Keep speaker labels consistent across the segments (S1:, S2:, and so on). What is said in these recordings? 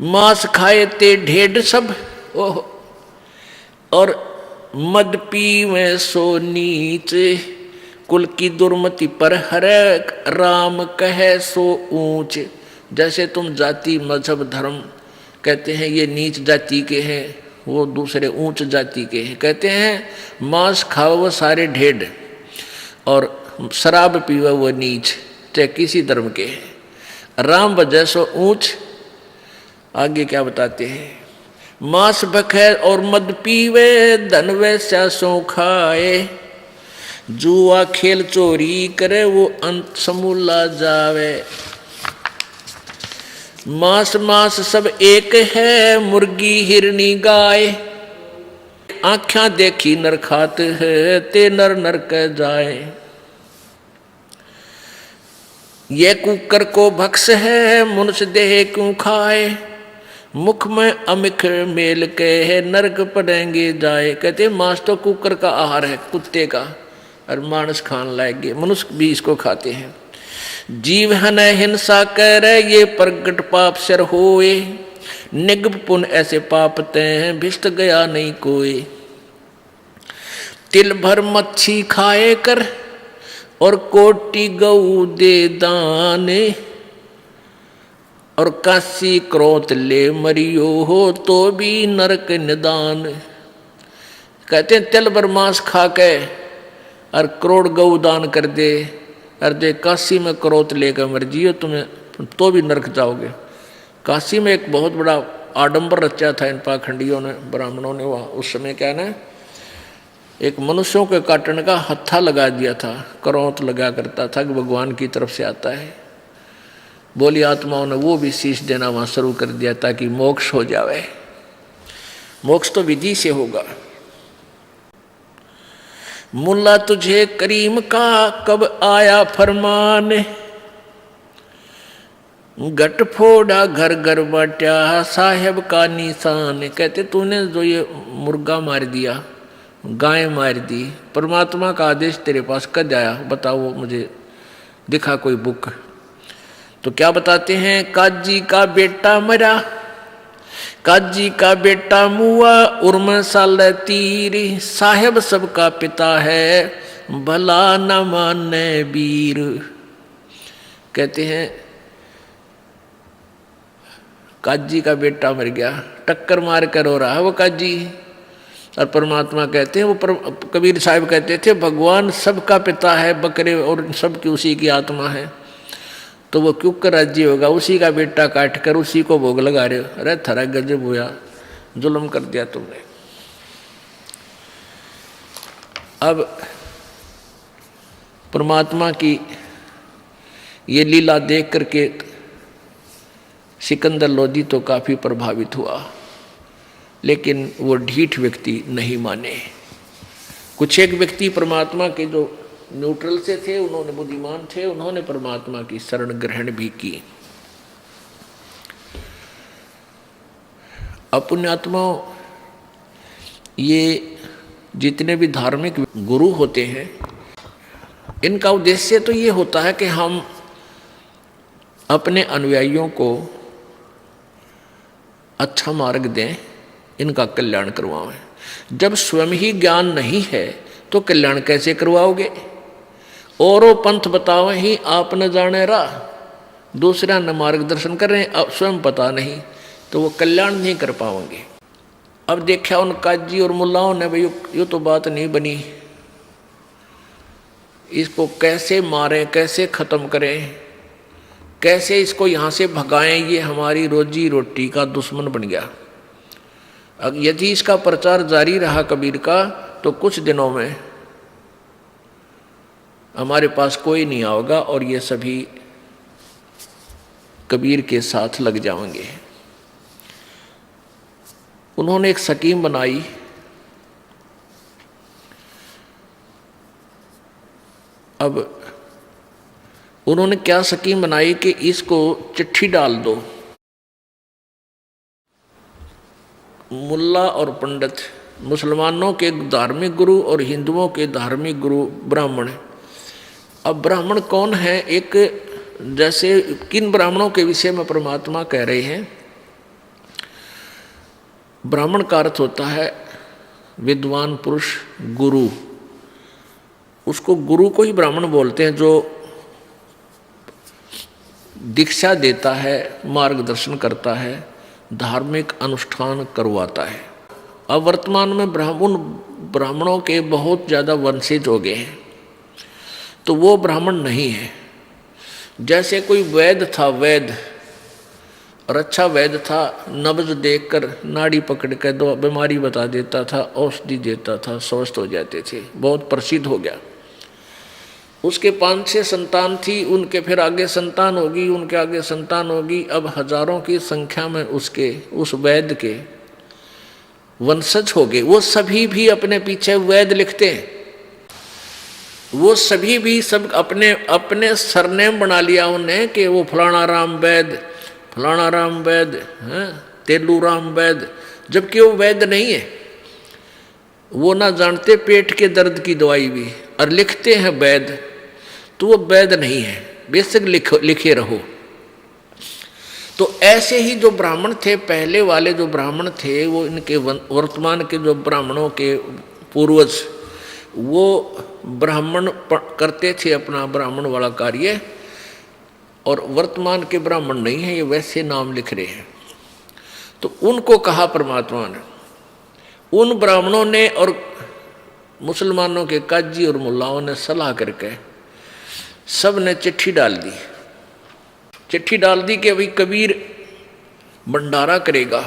S1: मांस खाए ते ढेड सब, ओह, और मद पीवे सो नीच, कुल की दुर्मति पर हरे राम कहे सो ऊंच। जैसे तुम जाति मजहब धर्म कहते हैं ये नीच जाति के हैं, वो दूसरे ऊंच जाति के हैं। कहते हैं मांस खाओ वो सारे ढेड और शराब पीवा वो नीच, चाहे किसी धर्म के हैं। राम वजह सो ऊंच। आगे क्या बताते हैं, मांस बखे और मद पीवे, धन वैसा सो खाए, जुआ खेल चोरी करे वो अंत समूला जावे। मांस मांस सब एक है, मुर्गी हिरनी गाय, आँखा देखी नर खात है, ते नर नर कह जाए। ये कुकर को भक्स है, मनुष्य देह क्यों खाए, मुख में अमिख मेल के है, नरक पड़ेंगे जाए। कहते मांस तो कुकर का आहार है, कुत्ते का, और मानस खान लाएंगे, मनुष्य भी इसको खाते हैं। जीव हन हिंसा करे, ये प्रगट पाप सर होए, निगम पुन ऐसे पापते हैं, भिष्ट गया नहीं कोई। तिल भर मच्छी खाए कर, और कोटि गऊ दे दाने, और काशी क्रोध ले मरियो हो, तो भी नरक निदान। कहते हैं तिल भर मांस खा के और करोड़ गऊ दान कर दे, और दे काशी में क्रोध लेकर मर जियो तुम्हें, तो भी नरक जाओगे। काशी में एक बहुत बड़ा आडंबर रचा था इन पाखंडियों ने, ब्राह्मणों ने। वहाँ उस समय क्या ना, एक मनुष्यों के काटने का हत्था लगा दिया था, क्रोध लगा करता था कि भगवान की तरफ से आता है। बोली आत्माओं ने वो भी शीश देना वहाँ शुरू कर दिया ताकि मोक्ष हो जावे। मोक्ष तो विधि से होगा। मुल्ला तुझे करीम का कब आया फरमान, गट फोड़ा घर घर बांटा, साहेब का निशान। कहते तूने जो ये मुर्गा मार दिया, गाय मार दी, परमात्मा का आदेश तेरे पास कब आया, बताओ मुझे, दिखा कोई बुक। तो क्या बताते हैं, काजी का बेटा मरा, काजी का बेटा मुआ, उर्म साल तीर, साहेब सबका पिता है, भला न माने वीर। कहते हैं काजी का बेटा मर गया, टक्कर मार कर रो रहा है वो काजी, और परमात्मा कहते हैं, वो कबीर साहब कहते थे भगवान सबका पिता है, बकरे और सबकी उसी की आत्मा है, तो वो क्यों कर राज्य होगा, उसी का बेटा काट कर उसी को भोग लगा रहे हो। अरे थरा गजब हुआ, जुल्म कर दिया तुमने। अब परमात्मा की ये लीला देख करके सिकंदर लोधी तो काफी प्रभावित हुआ, लेकिन वो ढीठ व्यक्ति नहीं माने। कुछ एक व्यक्ति परमात्मा के जो न्यूट्रल से थे, उन्होंने बुद्धिमान थे, उन्होंने परमात्मा की शरण ग्रहण भी की। पुण्यात्माओं, ये जितने भी धार्मिक गुरु होते हैं, इनका उद्देश्य तो ये होता है कि हम अपने अनुयायियों को अच्छा मार्ग दें, इनका कल्याण करवाएं। जब स्वयं ही ज्ञान नहीं है तो कल्याण कैसे करवाओगे। औरों पंथ बतावे ही आप न जाने राह, दूसरा न मार्गदर्शन करें, अब स्वयं पता नहीं, तो वो कल्याण नहीं कर पाओगे। अब देखा उन काजी और मुल्लाओं ने, भाई ये तो बात नहीं बनी, इसको कैसे मारें, कैसे ख़त्म करें, कैसे इसको यहाँ से भगाएं, ये हमारी रोजी रोटी का दुश्मन बन गया। अब यदि इसका प्रचार जारी रहा कबीर का, तो कुछ दिनों में हमारे पास कोई नहीं आओगा और ये सभी कबीर के साथ लग जाएंगे। उन्होंने एक स्कीम बनाई। अब उन्होंने क्या स्कीम बनाई कि इसको चिट्ठी डाल दो। मुल्ला और पंडित, मुसलमानों के धार्मिक गुरु और हिंदुओं के धार्मिक गुरु ब्राह्मण। अब ब्राह्मण कौन है, एक जैसे किन ब्राह्मणों के विषय में परमात्मा कह रहे हैं ब्राह्मण का अर्थ होता है विद्वान पुरुष, गुरु। उसको गुरु को ही ब्राह्मण बोलते हैं, जो दीक्षा देता है, मार्गदर्शन करता है, धार्मिक अनुष्ठान करवाता है। अब वर्तमान में ब्राह्मणों के बहुत ज़्यादा वंशज हो गए हैं, तो वो ब्राह्मण नहीं है। जैसे कोई वैद्य था, वैद्य और अच्छा वैद्य था, नब्ज देखकर नाड़ी पकड़ कर दो बीमारी बता देता था, औषधि देता था, स्वस्थ हो जाते थे, बहुत प्रसिद्ध हो गया। उसके 5-6 संतान थी, उनके फिर आगे संतान होगी, उनके आगे संतान होगी। अब हजारों की संख्या में उस वैद्य के वंशज हो गए। वो सभी भी अपने पीछे वैद्य लिखते हैं, वो सभी भी सब अपने अपने सरनेम बना लिया उन्हें कि वो फलाना राम वैद्य, फलाना राम वैद्य, तेलू राम वैद्य, जबकि वो वैद्य नहीं है। वो ना जानते पेट के दर्द की दवाई भी, और लिखते हैं वैद्य, तो वो वैद्य नहीं है, बेशक लिखे रहो। तो ऐसे ही जो ब्राह्मण थे, पहले वाले जो ब्राह्मण थे, वो इनके वर्तमान के जो ब्राह्मणों के पूर्वज, वो ब्राह्मण करते थे अपना ब्राह्मण वाला कार्य, और वर्तमान के ब्राह्मण नहीं है, ये वैसे नाम लिख रहे हैं। तो उनको कहा परमात्मा ने, उन ब्राह्मणों ने और मुसलमानों के काजी और मुल्लाओं ने सलाह करके सब ने चिट्ठी डाल दी। चिट्ठी डाल दी कि अभी कबीर भंडारा करेगा,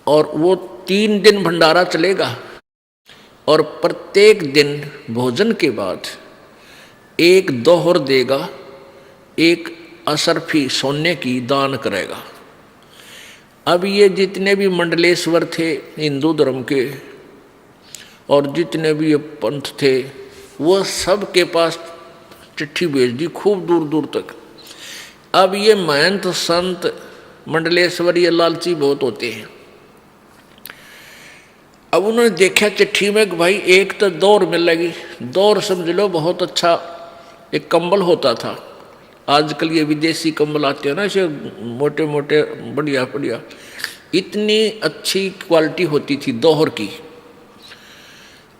S1: और वो 3 दिन भंडारा चलेगा, और प्रत्येक दिन भोजन के बाद 1 दोहर देगा, 1 असरफी सोने की दान करेगा। अब ये जितने भी मंडलेश्वर थे हिंदू धर्म के, और जितने भी ये पंथ थे, वो सब के पास चिट्ठी भेज दी, खूब दूर दूर तक। अब ये महंत संत मंडलेश्वर ये लालची बहुत होते हैं। अब उन्होंने देखा चिट्ठी में कि भाई एक तो दौर मिलेगी, दौर समझ लो बहुत अच्छा एक कंबल होता था। आजकल ये विदेशी कंबल आते हैं ना, ऐसे मोटे मोटे बढ़िया बढ़िया, इतनी अच्छी क्वालिटी होती थी दोहर की।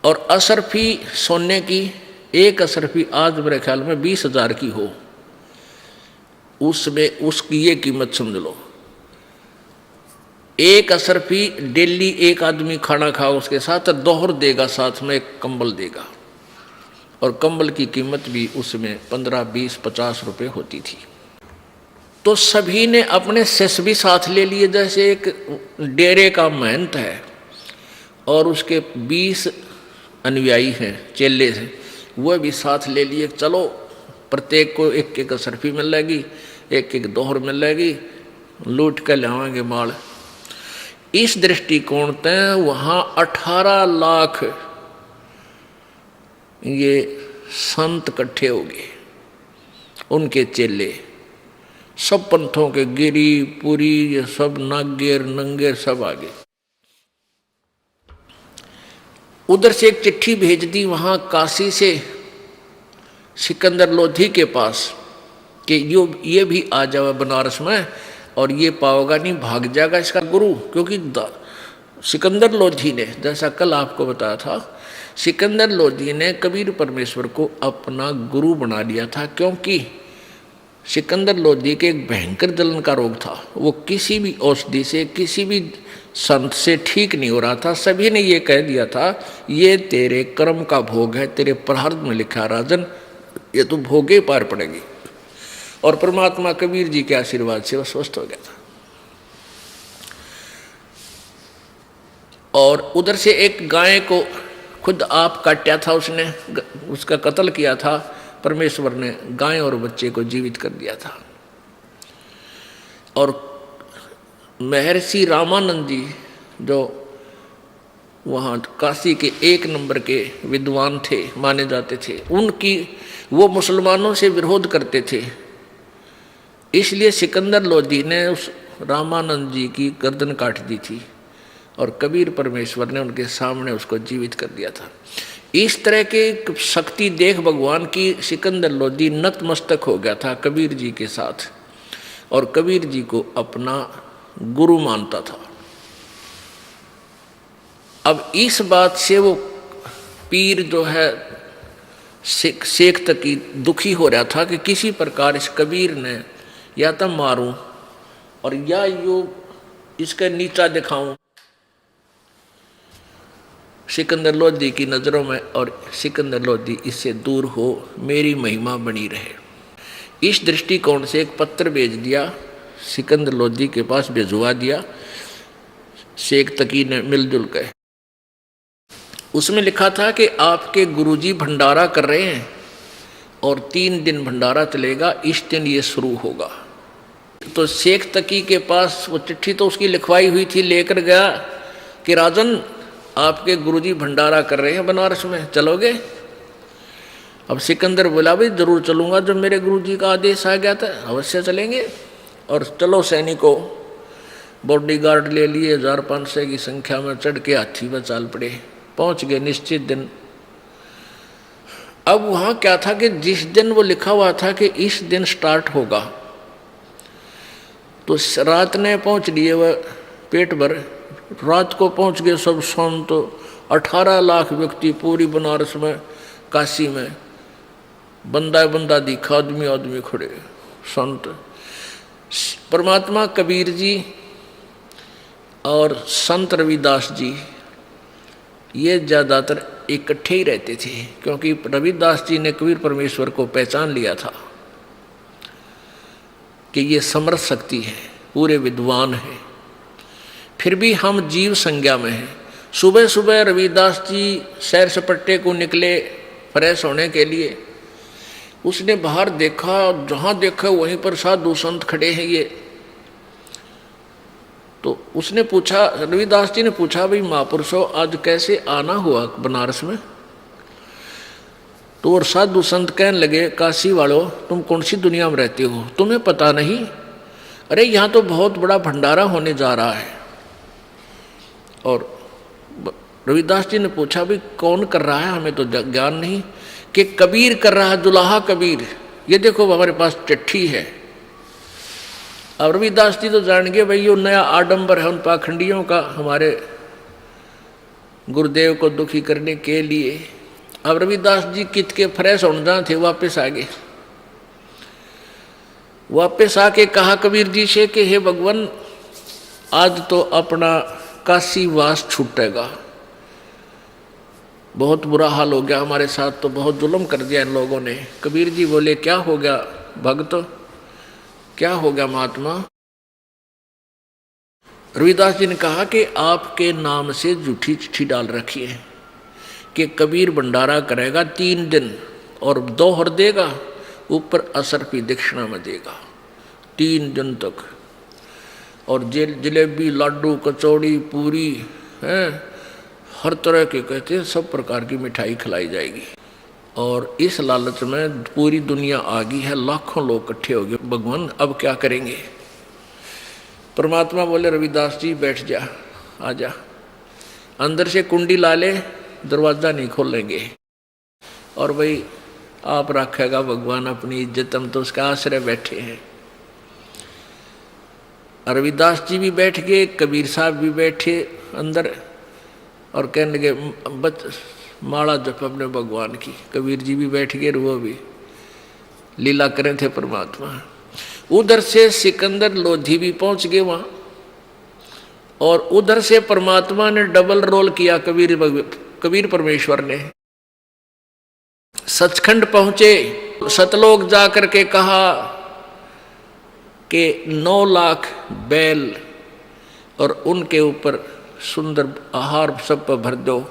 S1: और असरफी सोने की, 1 असरफी आज मेरे ख्याल में 20,000 की हो, उसमें उसकी ये कीमत समझ लो। 1 असरफी डेली 1 आदमी खाना खाओ उसके साथ, दोहर देगा, साथ में 1 कंबल देगा। और कंबल की कीमत भी उसमें 15, 20, 50 रुपये होती थी। तो सभी ने अपने शिष्य भी साथ ले लिए। जैसे एक डेरे का महंत है और उसके 20 अनुयायी हैं, चेले हैं, वह भी साथ ले लिए। चलो प्रत्येक को 1-1 असरफी मिलेगी, 1-1 दोहर मिलेगी, लूट कर लाएंगे माल। इस दृष्टिकोण से वहाँ 18 लाख ये संत इकट्ठे हो गए, उनके चेले, सब पंथों के, गिरी पुरी, ये सब नागेर नंगेर सब आ गए। उधर से एक चिट्ठी भेज दी वहाँ काशी से सिकंदर लोधी के पास कि ये भी आ जाओ बनारस में, और ये पाओगा नहीं, भाग जाएगा इसका गुरु। क्योंकि सिकंदर लोधी ने, जैसा कल आपको बताया था, सिकंदर लोधी ने कबीर परमेश्वर को अपना गुरु बना लिया था। क्योंकि सिकंदर लोधी के एक भयंकर जलन का रोग था, वो किसी भी औषधि से, किसी भी संत से ठीक नहीं हो रहा था। सभी ने ये कह दिया था, ये तेरे कर्म का भोग है, तेरे प्रारब्ध में लिखा राजन, ये तो भोगे पार पड़ेगी। और परमात्मा कबीर जी के आशीर्वाद से वो स्वस्थ हो गया था। और उधर से एक गाय को खुद आप काटा था, उसने उसका कत्ल किया था, परमेश्वर ने गाय और बच्चे को जीवित कर दिया था। और महर्षि रामानंद जी जो वहाँ काशी के 1 नंबर के विद्वान थे, माने जाते थे, उनकी वो मुसलमानों से विरोध करते थे। इसलिए सिकंदर लोधी ने उस रामानंद जी की गर्दन काट दी थी, और कबीर परमेश्वर ने उनके सामने उसको जीवित कर दिया था। इस तरह के शक्ति देख भगवान की सिकंदर लोधी नतमस्तक हो गया था कबीर जी के साथ, और कबीर जी को अपना गुरु मानता था। अब इस बात से वो पीर जो है शेख तकी दुखी हो रहा था कि किसी प्रकार इस कबीर ने या तो मारूं और या यो इसका नीचा दिखाऊं सिकंदर लोधी की नज़रों में, और सिकंदर लोधी इससे दूर हो, मेरी महिमा बनी रहे। इस दृष्टिकोण से एक पत्र भेज दिया, सिकंदर लोधी के पास भिजवा दिया शेख तकी ने मिलजुल कर। उसमें लिखा था कि आपके गुरुजी भंडारा कर रहे हैं और 3 दिन भंडारा चलेगा, इस दिन ये शुरू होगा। तो शेख तकी के पास वो चिट्ठी तो उसकी लिखवाई हुई थी, लेकर गया कि राजन आपके गुरुजी भंडारा कर रहे हैं बनारस में, चलोगे? अब सिकंदर बोला भाई जरूर चलूँगा, जब मेरे गुरुजी का आदेश आ गया था अवश्य चलेंगे। और चलो सैनिकों, बॉडीगार्ड ले लिए, 1500 की संख्या में चढ़ के हाथी पर चाल पड़े, पहुंच गए निश्चित दिन। अब वहां क्या था कि जिस दिन वो लिखा हुआ था कि इस दिन स्टार्ट होगा, तो रात ने पहुंच लिए वह पेट भर, रात को पहुंच गए सब संत, तो 18 लाख व्यक्ति पूरी बनारस में, काशी में बंदा बंदा दिखा, आदमी आदमी खड़े संत। परमात्मा कबीर जी और संत रविदास जी ये ज़्यादातर इकट्ठे ही रहते थे, क्योंकि रविदास जी ने कबीर परमेश्वर को पहचान लिया था कि ये समर्थ शक्ति है, पूरे विद्वान है। फिर भी हम जीव संज्ञा में हैं। सुबह सुबह रविदास जी सैर सपट्टे को निकले फ्रेश होने के लिए। उसने बाहर देखा, जहाँ देखा वहीं पर साधु संत खड़े हैं ये। तो उसने पूछा, रविदास जी ने पूछा, भाई महापुरुषों आज कैसे आना हुआ बनारस में? तो और साधु संत कहने लगे, काशी वालों तुम कौन सी दुनिया में रहते हो, तुम्हें पता नहीं? अरे यहाँ तो बहुत बड़ा भंडारा होने जा रहा है। और रविदास जी ने पूछा, भाई कौन कर रहा है? हमें तो ज्ञान नहीं। कि कबीर कर रहा है, दुल्हा कबीर, ये देखो हमारे पास चिट्ठी है। अब रविदास जी तो जान गए भाई ये नया आडंबर है उन पाखंडियों का, हमारे गुरुदेव को दुखी करने के लिए। अब रविदास जी कित के फ्रेश होने जहाँ थे वापस आ गए। वापस आके कहा कबीर जी से कि हे भगवान आज तो अपना काशी वास छूटेगा, बहुत बुरा हाल हो गया हमारे साथ, तो बहुत जुल्म कर दिया इन लोगों ने। कबीर जी बोले क्या हो गया भक्त, क्या हो गया महात्मा? रविदास जी ने कहा कि आपके नाम से झूठी चिट्ठी डाल रखी है कि कबीर भंडारा करेगा 3 दिन और 2 हर देगा, ऊपर असर भी दक्षिणा में देगा 3 दिन तक। और जलेबी लाडू कचौड़ी पूरी हैं, हर तरह के कहते हैं सब प्रकार की मिठाई खिलाई जाएगी। और इस लालच में पूरी दुनिया आ गई है, लाखों लोग इकट्ठे हो गए। भगवान अब क्या करेंगे? परमात्मा बोले रविदास जी बैठ जा, आ जा, अंदर से कुंडी ला ले, दरवाज़ा नहीं खोलेंगे। और भाई आप रखेगा भगवान अपनी इज्जत, हम तो उसका आश्रय बैठे हैं। रविदास जी भी बैठ गए, कबीर साहब भी बैठे अंदर और कहने लगे बच माला जप अपने भगवान की। कबीर जी भी बैठ गए, वो भी लीला करें थे परमात्मा। उधर से सिकंदर लोधी भी पहुंच गए वहां, और उधर से परमात्मा ने डबल रोल किया। कबीर परमेश्वर ने सचखंड पहुंचे, सतलोक जाकर के कहा कि 9 लाख बैल और उनके ऊपर सुंदर आहार सब पर भर दो,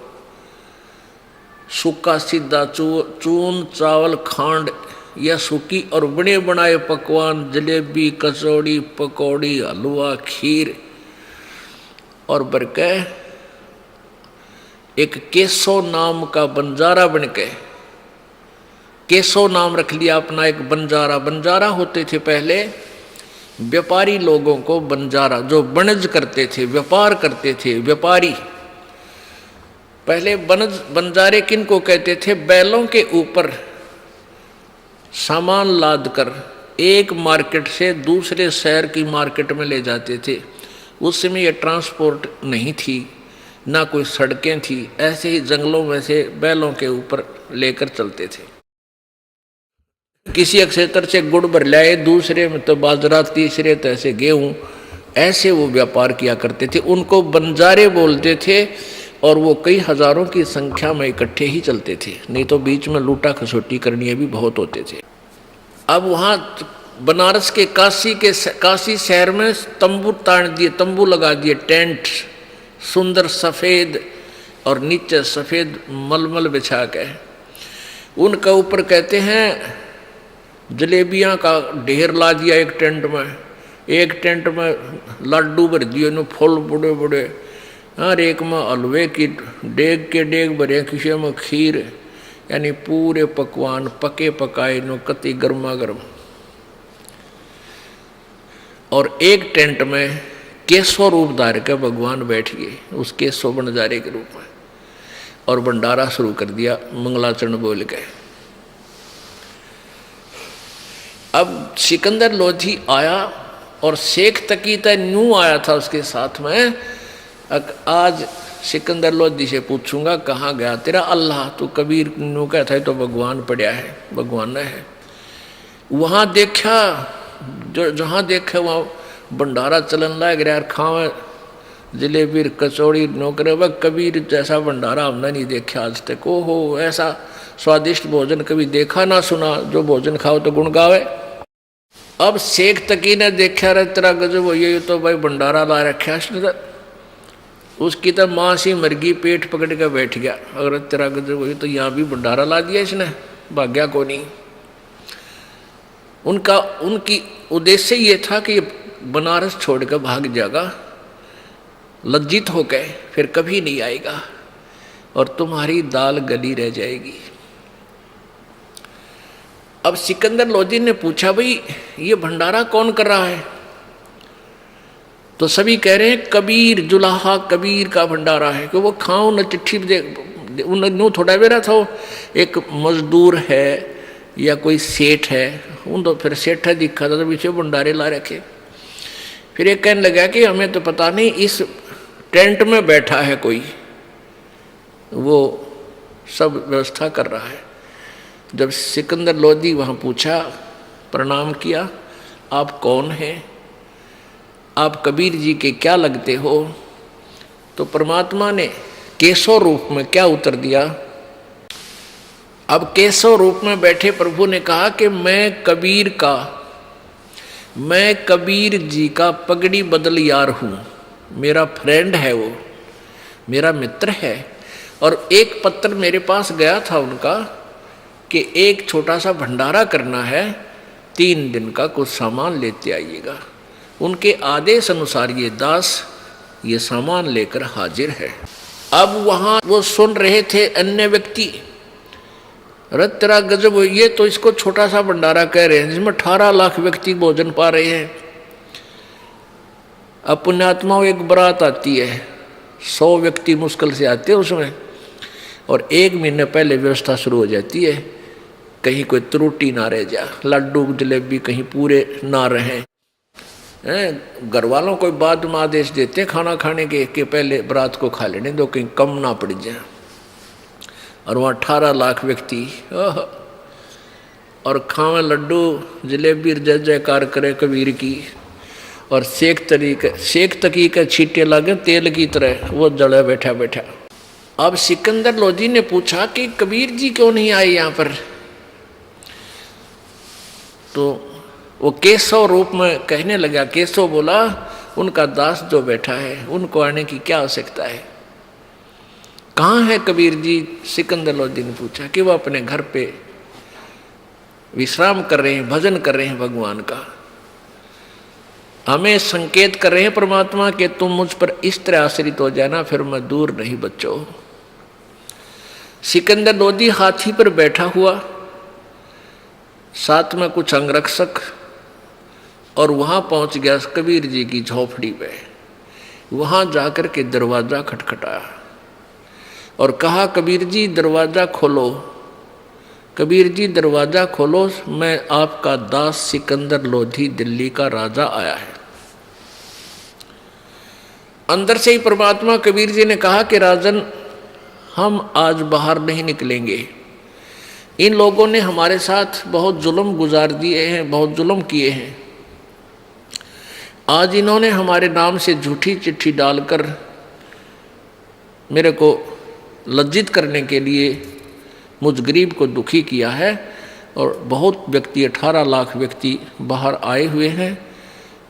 S1: सूखा सीधा चून चावल खांड या सूखी और बने बनाए पकवान, जलेबी कचौड़ी पकौड़ी हलवा खीर, और बरके एक केसो नाम का बंजारा बनके, केसो नाम रख लिया अपना एक बंजारा। बंजारा होते थे पहले व्यापारी लोगों को, बंजारा जो बनज करते थे, व्यापार करते थे व्यापारी। पहले बंजारे किन को कहते थे? बैलों के ऊपर सामान लाद कर एक मार्केट से दूसरे शहर की मार्केट में ले जाते थे। उस समय ये ट्रांसपोर्ट नहीं थी, ना कोई सड़कें थी, ऐसे ही जंगलों में से बैलों के ऊपर लेकर चलते थे। किसी क्षेत्र से गुड़ भर लाए, दूसरे में तो बाजरा, तीसरे तो ऐसे गेहूं, ऐसे वो व्यापार किया करते थे। उनको बंजारे बोलते थे और वो कई हजारों की संख्या में इकट्ठे ही चलते थे, नहीं तो बीच में लूटा खसोटी करनी भी बहुत होते थे। अब वहाँ बनारस के काशी शहर में तंबू तान दिए, तंबू लगा दिए, टेंट सुंदर सफ़ेद और नीचे सफ़ेद मलमल बिछा के, उनका ऊपर कहते हैं जलेबियाँ का ढेर ला दिया एक टेंट में, एक टेंट में लड्डू भर दिए न फूल बड़े बड़े, और एक में हलवे की डेग के डेग भरे, किसी में खीर, यानी पूरे पकवान पके पकाए नो कति गर्मा गर्म। और एक टेंट में केसव रूप धार के भगवान बैठ गए, उस केसव बनजारे के रूप में, और भंडारा शुरू कर दिया मंगलाचरण बोल के। अब सिकंदर लोधी आया और शेख तकीता न्यू आया था उसके साथ में। आज सिकंदर लोधी से पूछूंगा कहाँ गया तेरा अल्लाह, तो कबीर न्यू कहता है तो भगवान पड़ा है, भगवान है। वहाँ देखा, जो जहाँ देखा वहाँ भंडारा चलन लग रहा, खावे जलेबी कचौड़ी नौकरे, वह कबीर जैसा भंडारा हमने नहीं देखा आज तक। ओहो, ऐसा स्वादिष्ट भोजन कभी देखा ना सुना, जो भोजन खाओ तो गुण गावे। अब शेख तकी ने देखा रे तेरा गजब हो, ये तो भाई भंडारा ला रखा है, उसकी तो माँ सी मरगी पेट पकड़ के बैठ गया। अगर तेरा गजब हो तो यहाँ भी भंडारा ला दिया इसने, भाग्या को नहीं। उनकी उद्देश्य ये था कि बनारस छोड़ कर भाग जाएगा लज्जित होकर, फिर कभी नहीं आएगा और तुम्हारी दाल गली रह जाएगी। अब सिकंदर लोधी ने पूछा भाई ये भंडारा कौन कर रहा है, तो सभी कह रहे हैं कबीर, जुलाहा कबीर का भंडारा है। कि वो खाओ न चिट्ठी दे, उन थोड़ा बेरा था, एक मजदूर है या कोई सेठ है, उन तो फिर सेठ दिखा था तो पीछे भंडारे ला रखे। फिर एक कहने लगा कि हमें तो पता नहीं, इस टेंट में बैठा है कोई, वो सब व्यवस्था कर रहा है। जब सिकंदर लोधी वहाँ पूछा, प्रणाम किया, आप कौन हैं, आप कबीर जी के क्या लगते हो, तो परमात्मा ने केशव रूप में क्या उत्तर दिया। अब केशव रूप में बैठे प्रभु ने कहा कि मैं कबीर जी का पगड़ी बदल यार हूँ, मेरा फ्रेंड है, वो मेरा मित्र है। और एक पत्र मेरे पास गया था उनका कि एक छोटा सा भंडारा करना है, 3 दिन का कुछ सामान लेते आइएगा। उनके आदेश अनुसार ये दास ये सामान लेकर हाजिर है। अब वहाँ वो सुन रहे थे अन्य व्यक्ति, रत तेरा गजब हो, ये तो इसको छोटा सा भंडारा कह रहे हैं जिसमें 18 लाख व्यक्ति भोजन पा रहे हैं। अब पुण्यात्माओं एक बारात आती है, 100 व्यक्ति मुश्किल से आते हैं उसमें, और 1 महीने पहले व्यवस्था शुरू हो जाती है, कहीं कोई त्रुटि ना रह जा, लड्डू जलेबी कहीं पूरे ना रहें। घर वालों को बाद में आदेश देते खाना खाने के पहले बारात को खा लेने दो, कहीं कम ना पड़ जाए। और वहाँ 18 लाख व्यक्ति और खावे लड्डू जलेबी, जय जयकार करे कबीर की, और शेख तकी के छींटे लगे तेल की तरह, वो जड़े बैठा बैठा। अब सिकंदर लोधी ने पूछा कि कबीर जी क्यों नहीं आए यहाँ पर, तो वो केशव रूप में कहने लगा। केशव बोला उनका दास जो बैठा है उनको आने की क्या आवश्यकता है, कहाँ है कबीर जी। सिकंदर लोधी ने पूछा कि वो अपने घर पे विश्राम कर रहे हैं, भजन कर रहे हैं भगवान का। हमें संकेत कर रहे हैं परमात्मा कि तुम मुझ पर इस तरह आश्रित हो जाना, फिर मैं दूर नहीं बचो। सिकंदर लोधी हाथी पर बैठा हुआ, साथ में कुछ अंगरक्षक, और वहां पहुंच गया कबीर जी की झोपड़ी पे। वहां जाकर के दरवाजा खटखटाया और कहा कबीर जी दरवाजा खोलो, कबीर जी दरवाजा खोलो, मैं आपका दास सिकंदर लोधी दिल्ली का राजा आया है। अंदर से ही परमात्मा कबीर जी ने कहा कि राजन, हम आज बाहर नहीं निकलेंगे। इन लोगों ने हमारे साथ बहुत जुल्म गुजार दिए हैं, बहुत जुल्म किए हैं। आज इन्होंने हमारे नाम से झूठी चिट्ठी डालकर मेरे को लज्जित करने के लिए मुझ गरीब को दुखी किया है। और बहुत व्यक्ति, 18 लाख व्यक्ति बाहर आए हुए हैं।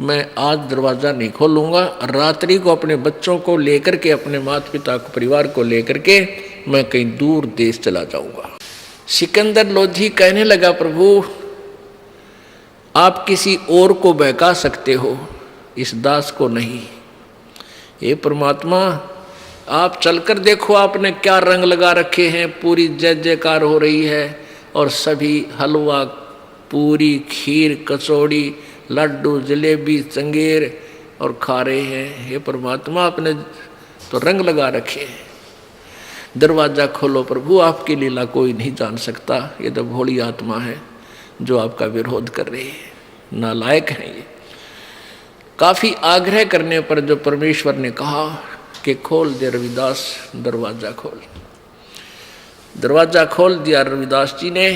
S1: मैं आज दरवाज़ा नहीं खोलूँगा। रात्रि को अपने बच्चों को लेकर के, अपने माता पिता को, परिवार को लेकर के मैं कहीं दूर देश चला जाऊँगा। सिकंदर लोधी कहने लगा, प्रभु आप किसी और को बहका सकते हो, इस दास को नहीं। ये परमात्मा, आप चलकर देखो आपने क्या रंग लगा रखे हैं। पूरी जय जयकार हो रही है और सभी हलवा, पूरी, खीर, कचौड़ी, लड्डू, जलेबी, चंगेर और खा रहे हैं। हे परमात्मा, आपने तो रंग लगा रखे हैं। दरवाज़ा खोलो प्रभु, आपकी लीला कोई नहीं जान सकता। ये तो भोली आत्मा है जो आपका विरोध कर रही है, नालायक है ये। काफ़ी आग्रह करने पर जो परमेश्वर ने कहा कि खोल दे रविदास, दरवाज़ा खोल। दरवाज़ा खोल दिया रविदास जी ने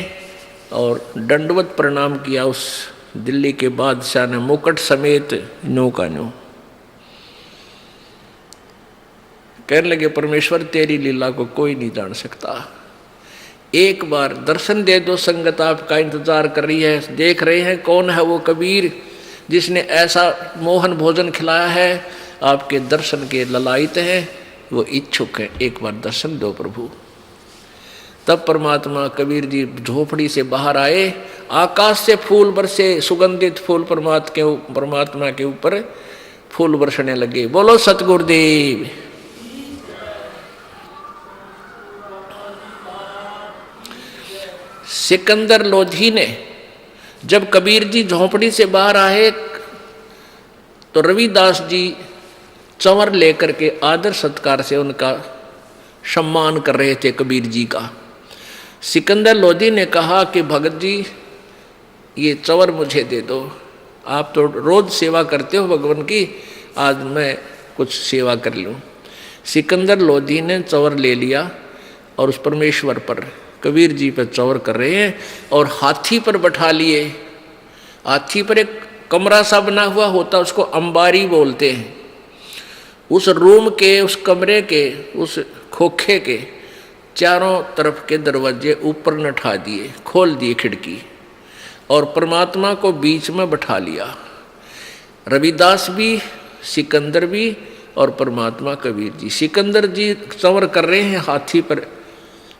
S1: और दंडवत प्रणाम किया उस दिल्ली के बादशाह ने, मुकुट समेत नो का नो। कहने लगे, परमेश्वर तेरी लीला को कोई नहीं जान सकता। एक बार दर्शन दे दो, संगत आपका इंतजार कर रही है। देख रहे हैं कौन है वो कबीर जिसने ऐसा मोहन भोजन खिलाया है, आपके दर्शन के ललायित हैं, वो इच्छुक है। एक बार दर्शन दो प्रभु। तब परमात्मा कबीर जी झोपड़ी से बाहर आए। आकाश से फूल बरसे, सुगंधित फूल परमात्मा के ऊपर फूल बरसने लगे। बोलो सतगुरुदेव। सिकंदर लोधी ने जब कबीर जी झोपड़ी से बाहर आए तो रविदास जी चंवर लेकर के आदर सत्कार से उनका सम्मान कर रहे थे कबीर जी का। सिकंदर लोधी ने कहा कि भगत जी, ये चंवर मुझे दे दो। आप तो रोज सेवा करते हो भगवान की, आज मैं कुछ सेवा कर लूँ। सिकंदर लोधी ने चंवर ले लिया और उस परमेश्वर पर, कबीर जी पर चंवर कर रहे हैं और हाथी पर बैठा लिए। हाथी पर एक कमरा सा बना हुआ होता, उसको अंबारी बोलते हैं। उस रूम के, उस कमरे के, उस खोखे के चारों तरफ के दरवाजे ऊपर नठा दिए, खोल दिए खिड़की, और परमात्मा को बीच में बैठा लिया। रविदास भी, सिकंदर भी और परमात्मा कबीर जी। सिकंदर जी चंवर कर रहे हैं हाथी पर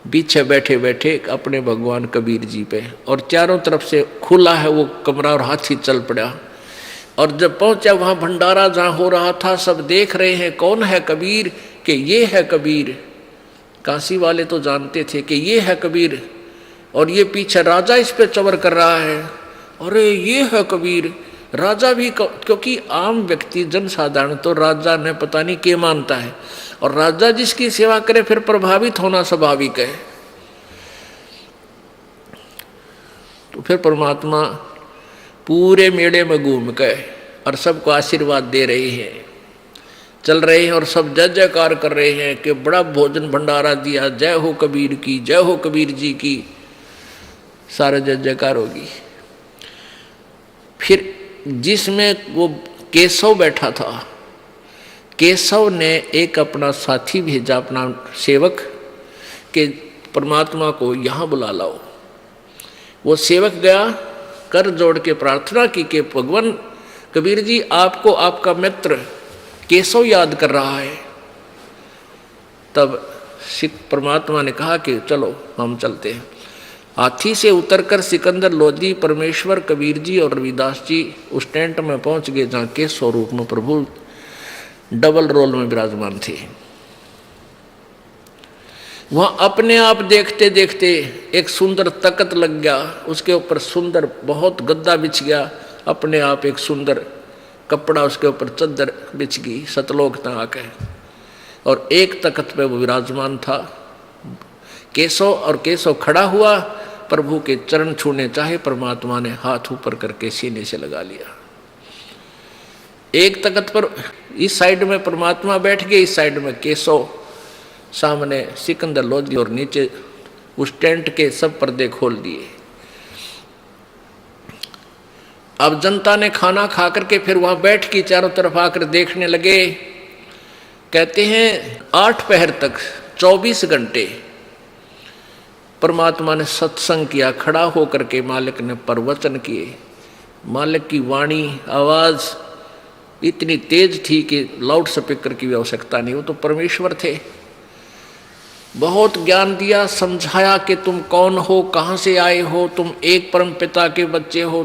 S1: पीछे बैठे बैठे अपने भगवान कबीर जी पे, और चारों तरफ से खुला है वो कमरा और हाथी चल पड़ा। और जब पहुंचा वहाँ भंडारा जहाँ हो रहा था, सब देख रहे हैं कौन है कबीर, कि ये है कबीर। काशी वाले तो जानते थे कि ये है कबीर, और ये पीछे राजा इस पे चंवर कर रहा है। अरे ये है कबीर। राजा भी, क्योंकि आम व्यक्ति जनसाधारण तो राजा ने पता नहीं क्या मानता है, और राजा जिसकी सेवा करे फिर प्रभावित होना स्वाभाविक है। तो फिर परमात्मा पूरे मेले में घूम गए और सबको आशीर्वाद दे रहे हैं, चल रहे हैं, और सब जय जयकार कर रहे हैं कि बड़ा भोजन भंडारा दिया, जय हो कबीर की, जय हो कबीर जी की, सारा जय जयकार होगी। फिर जिसमें वो केशव बैठा था, केशव ने एक अपना साथी भेजा, अपना सेवक, कि परमात्मा को यहाँ बुला लाओ। वो सेवक गया, कर जोड़ के प्रार्थना की कि भगवान कबीर जी, आपको आपका मित्र केशव याद कर रहा है। तब परमात्मा ने कहा कि चलो हम चलते हैं। हाथी से उतरकर सिकंदर लोधी, परमेश्वर, कबीर जी और रविदास जी उस टेंट में पहुंच गए जहाँ के स्वरूप में प्रभु डबल रोल में विराजमान थे। वहाँ अपने आप देखते देखते एक सुंदर तख्त लग गया, उसके ऊपर सुंदर बहुत गद्दा बिछ गया, अपने आप एक सुंदर कपड़ा उसके ऊपर चद्दर बिछ गई, सतलोक तक है, और एक तख्त पे वो विराजमान था केशव। और केशव खड़ा हुआ, प्रभु के चरण छूने चाहे, परमात्मा ने हाथ ऊपर करके सीने से लगा लिया। एक तख्त पर इस साइड में परमात्मा बैठ गए, इस साइड में केशव, सामने सिकंदर लोधी, और नीचे उस टेंट के सब पर्दे खोल दिए। अब जनता ने खाना खा करके फिर वहां बैठ के चारों तरफ आकर देखने लगे। कहते हैं 8 पहर तक 24 घंटे परमात्मा ने सत्संग किया। खड़ा होकर के मालिक ने प्रवचन किए। मालिक की वाणी आवाज इतनी तेज थी कि लाउड स्पीकर की भी आवश्यकता नहीं, वो तो परमेश्वर थे। बहुत ज्ञान दिया, समझाया कि तुम कौन हो, कहाँ से आए हो, तुम एक परम पिता के बच्चे हो,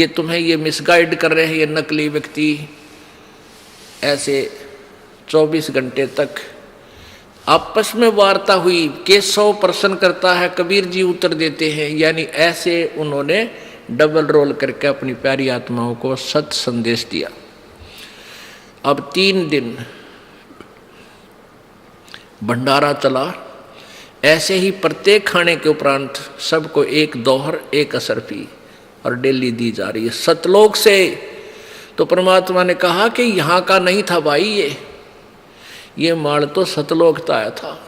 S1: तुम्हें ये मिसगाइड कर रहे हैं ये नकली व्यक्ति। ऐसे 24 घंटे तक आपस में वार्ता हुई। केशव प्रश्न करता है, कबीर जी उत्तर देते हैं। यानी ऐसे उन्होंने डबल रोल करके अपनी प्यारी आत्माओं को सत संदेश दिया। अब 3 दिन भंडारा चला। ऐसे ही प्रत्येक खाने के उपरांत सबको एक दोहर एक असरफी और डेली दी जा रही है सतलोक से। तो परमात्मा ने कहा कि यहाँ का नहीं था भाई, ये माल तो सतलोक का आया था।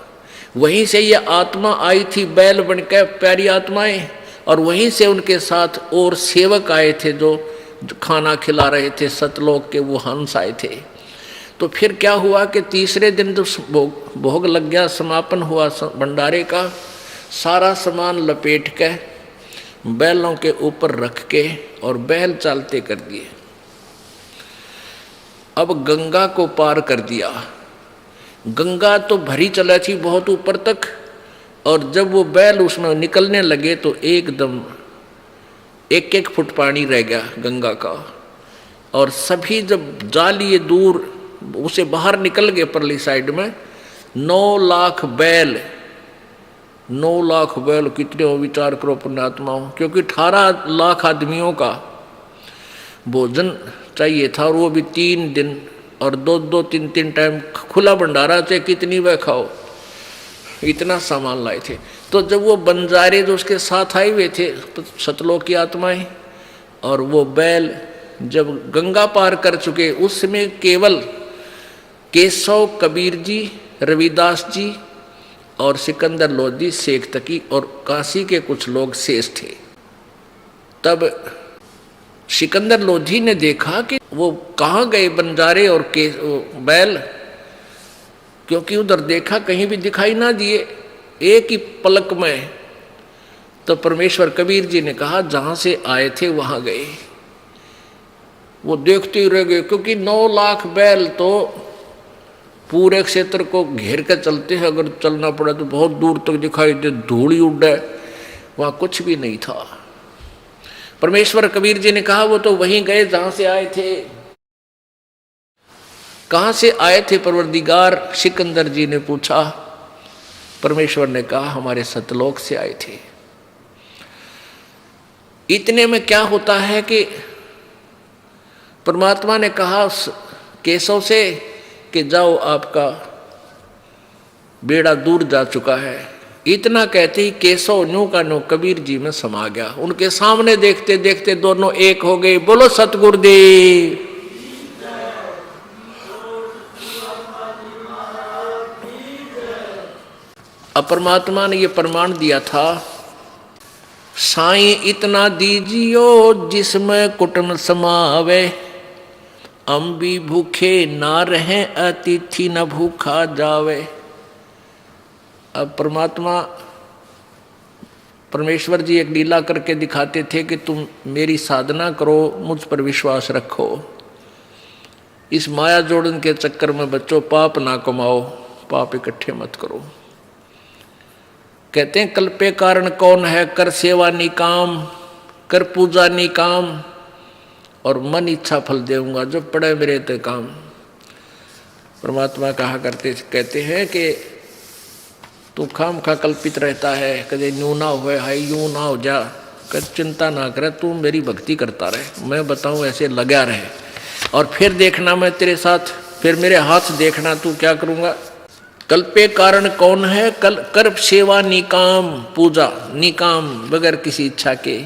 S1: वहीं से ये आत्मा आई थी बैल बनकर, प्यारी आत्माएं, और वहीं से उनके साथ और सेवक आए थे जो खाना खिला रहे थे सतलोक के, वो हंस आए थे। तो फिर क्या हुआ कि तीसरे दिन जो भोग लग गया, समापन हुआ भंडारे का, सारा सामान लपेट के बैलों के ऊपर रख के और बैल चालते कर दिए। अब गंगा को पार कर दिया। गंगा तो भरी चला थी बहुत ऊपर तक, और जब वो बैल उसमें निकलने लगे तो एकदम 1-1 फुट पानी रह गया गंगा का। और सभी जब जा लिए दूर, उसे बाहर निकल गए परली साइड में, 9 लाख बैल, 9 लाख बैल कितने हो विचार करो पुण्यात्माओं, क्योंकि 18 लाख आदमियों का भोजन चाहिए था, और वो भी 3 दिन, और 2-2, 3-3 टाइम खुला भंडारा, चाहे कितनी वह खाओ, इतना सामान लाए थे। तो जब वो बंजारे जो उसके साथ आए हुए थे सतलोक की आत्माएं, और वो बैल जब गंगा पार कर चुके, उसमें केवल केशव, कबीर जी, रविदास जी और सिकंदर लोधी, शेख तकी और काशी के कुछ लोग शेष थे। तब सिकंदर लोधी ने देखा कि वो कहाँ गए बंजारे और बैल, क्योंकि उधर देखा कहीं भी दिखाई ना दिए एक ही पलक में। तो परमेश्वर कबीर जी ने कहा जहाँ से आए थे वहाँ गए। वो देखते ही रह गए, क्योंकि 9 लाख बैल तो पूरे क्षेत्र को घेर कर चलते हैं, अगर चलना पड़ा तो बहुत दूर तक दिखाई दे, धूल ही उड़े, वहाँ कुछ भी नहीं था। परमेश्वर कबीर जी ने कहा वो तो वहीं गए जहाँ से आए थे। कहाँ से आए थे परवरदिगार? सिकंदर जी ने पूछा। परमेश्वर ने कहा हमारे सतलोक से आए थे। इतने में क्या होता है कि परमात्मा ने कहा केशव से कि जाओ, आपका बेड़ा दूर जा चुका है। इतना कहते ही केशव न्यू का न्यू कबीर जी में समा गया। उनके सामने देखते देखते दोनों एक हो गए। बोलो सतगुरुदेव। अब परमात्मा ने ये प्रमाण दिया था, साईं इतना दीजियो जिसमें कुटुंब समावे, हम भी भूखे ना रहें अतिथि न भूखा जावे। अब परमेश्वर जी एक लीला करके दिखाते थे कि तुम मेरी साधना करो, मुझ पर विश्वास रखो, इस माया जोड़न के चक्कर में बच्चों पाप ना कमाओ, पाप इकट्ठे मत करो। कहते हैं कल्पे कारण कौन है, कर सेवा निकाम, कर पूजा निकाम, और मन इच्छा फल देऊंगा, जो पड़े मेरे ते काम। परमात्मा कहते हैं कि तू खाम खा कल्पित रहता है, कदे न्यू ना हो, हाई यूं ना हो जा, कद चिंता ना करे, तू मेरी भक्ति करता रहे, मैं बताऊं ऐसे लगा रहे, और फिर देखना मैं तेरे साथ, फिर मेरे हाथ देखना तू क्या करूंगा। कल्पे कारण कौन है, कर सेवा निकाम, पूजा निकाम, बगैर किसी इच्छा के,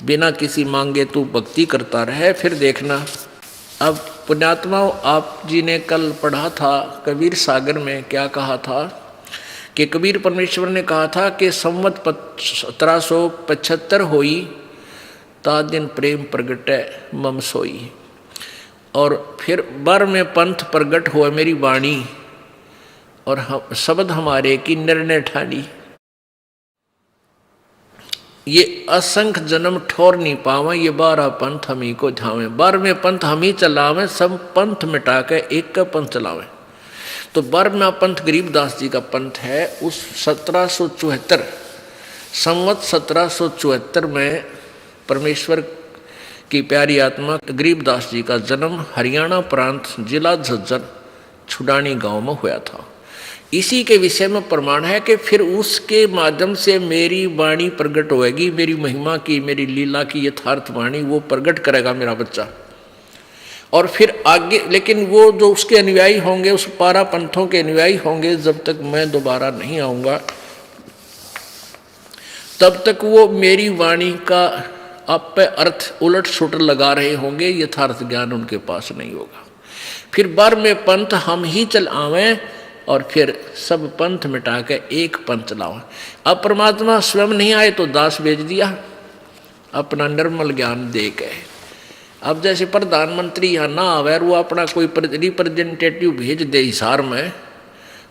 S1: बिना किसी मांगे तू भक्ति करता रहे, फिर देखना अब पुण्यात्माओं, आप जी ने कल पढ़ा था कबीर सागर में, क्या कहा था कि कबीर परमेश्वर ने कहा था कि संवत 1775 होई ता दिन प्रेम प्रगटै मम सोई। और फिर बर में पंथ प्रगट हुआ मेरी वाणी, और हम शब्द हमारे की निर्णय ठानी। ये असंख्य जन्म ठोर नहीं पावे, ये 12 पंथ हम ही को झावे। 12वें पंथ हम ही चलावे, सब पंथ मिटा के एक का पंथ चलावे। तो 12वां पंथ गरीबदास जी का पंथ है। उस 1774 संवत 1774 में परमेश्वर की प्यारी आत्मा गरीबदास जी का जन्म हरियाणा प्रांत जिला झज्जर छुडानी गांव में हुआ था। इसी के विषय में प्रमाण है कि फिर उसके माध्यम से मेरी वाणी प्रकट होएगी, मेरी महिमा की, मेरी लीला की यथार्थ वाणी वो प्रकट करेगा मेरा बच्चा। और फिर आगे, लेकिन वो जो उसके अनुयायी होंगे, उस 12 पंथों के अनुयायी होंगे, जब तक मैं दोबारा नहीं आऊँगा तब तक वो मेरी वाणी का आप पे अर्थ उलट सुलट लगा रहे होंगे, यथार्थ ज्ञान उनके पास नहीं होगा। फिर 12वें पंथ हम ही चल आवें और फिर सब पंथ मिटा के एक पंथ चलाओ। अब परमात्मा स्वयं नहीं आए तो दास भेज दिया अपना निर्मल ज्ञान दे के। अब जैसे प्रधानमंत्री यहाँ ना आवे, वो अपना कोई रिप्रेजेंटेटिव भेज दे हिसार में,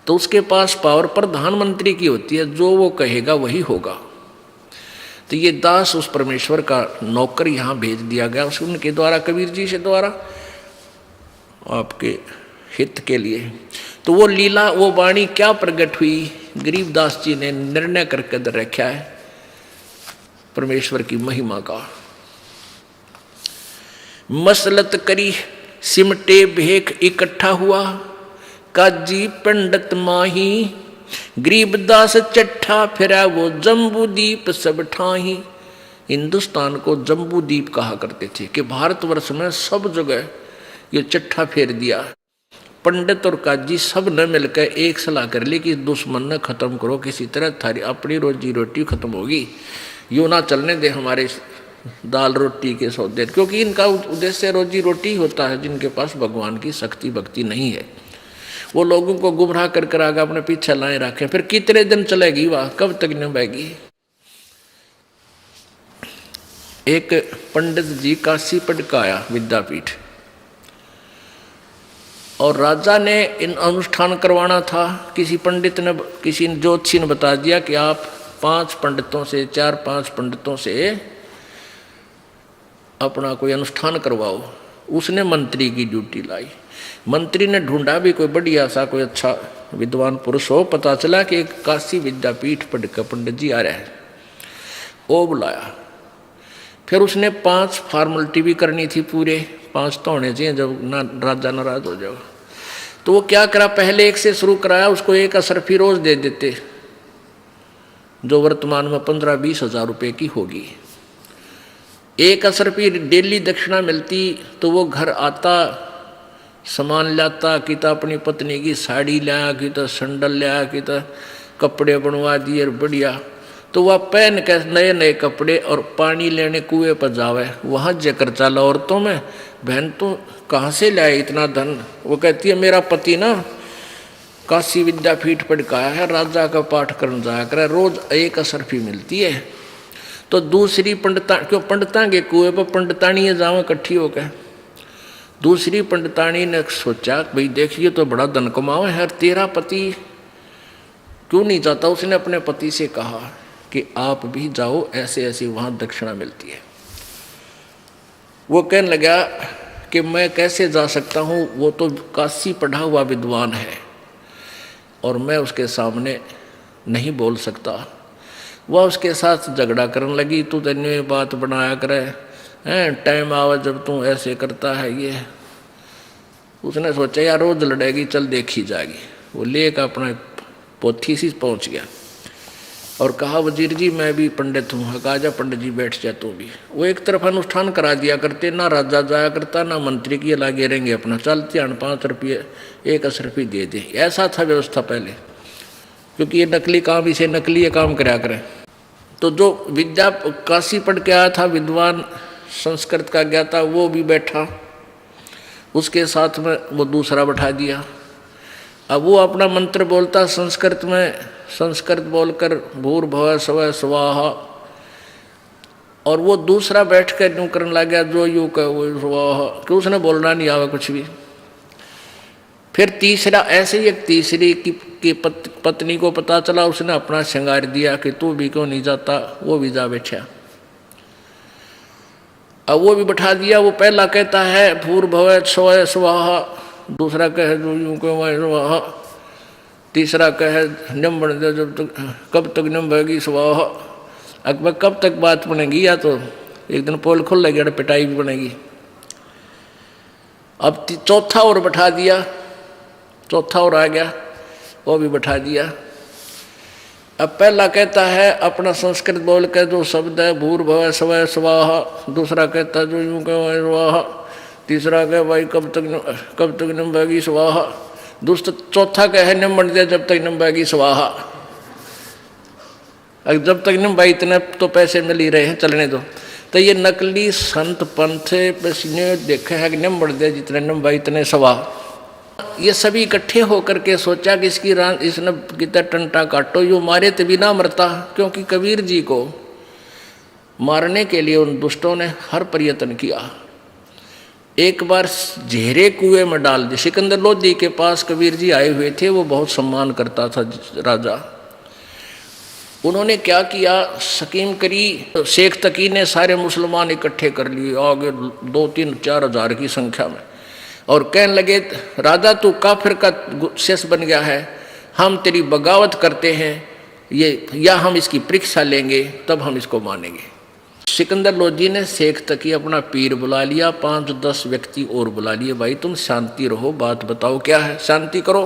S1: तो उसके पास पावर प्रधानमंत्री की होती है, जो वो कहेगा वही होगा। तो ये दास उस परमेश्वर का नौकर यहाँ भेज दिया गया उनके द्वारा, कबीर जी से द्वारा, आपके हित के लिए। तो वो लीला, वो वाणी क्या प्रकट हुई, गरीबदास जी ने निर्णय करके दर रखा है परमेश्वर की महिमा का। मसलत करी सिमटे भेख इकट्ठा हुआ, काजी पंडित माही गरीबदास चट्ठा फिरा वो जम्बूदीप सब ठाही। हिंदुस्तान को जम्बूदीप कहा करते थे कि भारतवर्ष में सब जगह ये चट्ठा फेर दिया। पंडित और काजी सब न मिलकर एक सलाह कर ली कि दुश्मन न खत्म करो, किसी तरह थारी अपनी रोजी रोटी खत्म होगी, यूँ ना चलने दे हमारे दाल रोटी के सौदे, क्योंकि इनका उद्देश्य रोजी रोटी होता है। जिनके पास भगवान की शक्ति भक्ति नहीं है, वो लोगों को गुमराह कर कर आगे अपने पीछे लाए रखें, फिर कितने दिन चलेगी वह, कब तक निभाएगी। एक पंडित जी काशी पढ़ आया विद्यापीठ, और राजा ने इन अनुष्ठान करवाना था। किसी पंडित ने, किसी ज्योतिषी ने बता दिया कि आप 5 पंडितों से, 4-5 पंडितों से अपना कोई अनुष्ठान करवाओ। उसने मंत्री की ड्यूटी लाई। मंत्री ने ढूंढा भी कोई बढ़िया सा, कोई अच्छा विद्वान पुरुष हो। पता चला कि एक काशी विद्यापीठ पढ़ कर पंडित जी आ रहे हैं, वो बुलाया। फिर उसने 5 फॉर्मेलिटी भी करनी थी, पूरे 5 तो होने चाहिए, जब ना राजा नाराज हो जाओ। तो वो क्या करा, पहले एक से शुरू कराया, उसको एक असरफी रोज दे देते, जो वर्तमान में 15-20 हज़ार रुपये की होगी। एक असरफी डेली दक्षिणा मिलती, तो वो घर आता, सामान लाता, कि तो अपनी पत्नी की साड़ी लाया, कि तो संडल लाया, कि तो कपड़े बनवा दिए बढ़िया। तो वह पहन के नए नए कपड़े और पानी लेने कुएं पर जावे, वहाँ जकर चला औरतों में, बहन तो कहाँ से लाए इतना धन। वो कहती है मेरा पति ना काशी विद्यापीठ पढ़ के आया है, राजा का पाठ करने जाया करे, रोज एक असरफी मिलती है। तो दूसरी पंडिता, क्यों पंडिता के कुएं पर पंडितानी जावे इकट्ठी होकर। दूसरी पंडितानी ने सोचा भाई देखिए तो बड़ा धन कमाओ है, तेरा पति क्यों नहीं जाता। उसने अपने पति से कहा कि आप भी जाओ, ऐसे ऐसे वहाँ दक्षिणा मिलती है। वो कहने लगा कि मैं कैसे जा सकता हूँ, वो तो काशी पढ़ा हुआ विद्वान है और मैं उसके सामने नहीं बोल सकता। वह उसके साथ झगड़ा करने लगी, तू तेने बात बनाया करे हैं, टाइम आवा जब तू ऐसे करता है ये। उसने सोचा यार रोज लड़ेगी, चल देखी जाएगी। वो लेकर अपना पोथी सी पहुंच गया और कहा वजीर जी मैं भी पंडित हूँ। कहा जा पंडित जी बैठ जा तू भी। वो एक तरफ अनुष्ठान करा दिया करते, ना राजा जाया करता ना मंत्री की, लागे रहेंगे अपना, चल ध्यान 5 रुपये एक असरफी दे दे। ऐसा था व्यवस्था पहले, क्योंकि ये नकली काम, इसे नकली काम कराया करें। तो जो विद्या काशी पढ़ के आया था, विद्वान संस्कृत का ज्ञाता, वो भी बैठा उसके साथ में वो दूसरा बैठा दिया। अब वो अपना मंत्र बोलता संस्कृत में, संस्कृत बोलकर भूर्भुवः स्वः स्वाहा, और वो दूसरा बैठ कर यूँ करने लग गया जो यूँ कह वो स्वाहा, कि उसने बोलना नहीं आवा कुछ भी। फिर तीसरा ऐसे ही एक तीसरी की पत्नी को पता चला, उसने अपना श्रृंगार दिया कि तू भी क्यों नहीं जाता, वो भी जा बैठा। अब वो भी बैठा दिया। वो पहला कहता है भूर्भुवः स्वः स्वाहा, दूसरा कहे जो यूँ कह वह स्वाहा, तीसरा कहे निम बन दे जब तक, कब तक निम बहेगी स्वाहा। अकबर कब तक बात बनेगी, या तो एक दिन पोल खुल लगी और पिटाई भी बनेगी। अब चौथा और बैठा दिया, चौथा और आ गया, वो भी बैठा दिया। अब पहला कहता है अपना संस्कृत बोल के जो शब्द है भूर्भुवः स्वः स्वाहा, दूसरा कहता है जो यूँ कह स्वाहा, तीसरा कहे भाई कब तक निम बहेगी स्वाहा, दूसरा चौथा कहे निम बन दे जब तक निम बहेगी स्वाहा। अब जब तक निम भाई इतने तो पैसे मिल ही रहे हैं, चलने दो। तो ये नकली संत पंथ ने देखा है कि निम बन दे जितने निम भाई इतने स्वाहा। ये सभी इकट्ठे होकर के सोचा कि इसने कितना टंटा काटो, यो मारे तभी ना मरता, क्योंकि कबीर जी को मारने के लिए उन दुष्टों ने हर प्रयत्न किया। एक बार झेरे कुएं में डाल दिया। सिकंदर लोधी के पास कबीर जी आए हुए थे, वो बहुत सम्मान करता था राजा। उन्होंने क्या किया, स्कीम करी, शेख तकी ने सारे मुसलमान इकट्ठे कर लिए आगे 2-3-4 हजार की संख्या में, और कहने लगे राजा तू काफिर का शेष बन गया है, हम तेरी बगावत करते हैं, ये या हम इसकी परीक्षा लेंगे तब हम इसको मानेंगे। सिकंदर लोधी ने शेख तकी अपना पीर बुला लिया, 5-10 व्यक्ति और बुला लिए, भाई तुम शांति रहो, बात बताओ क्या है, शांति करो।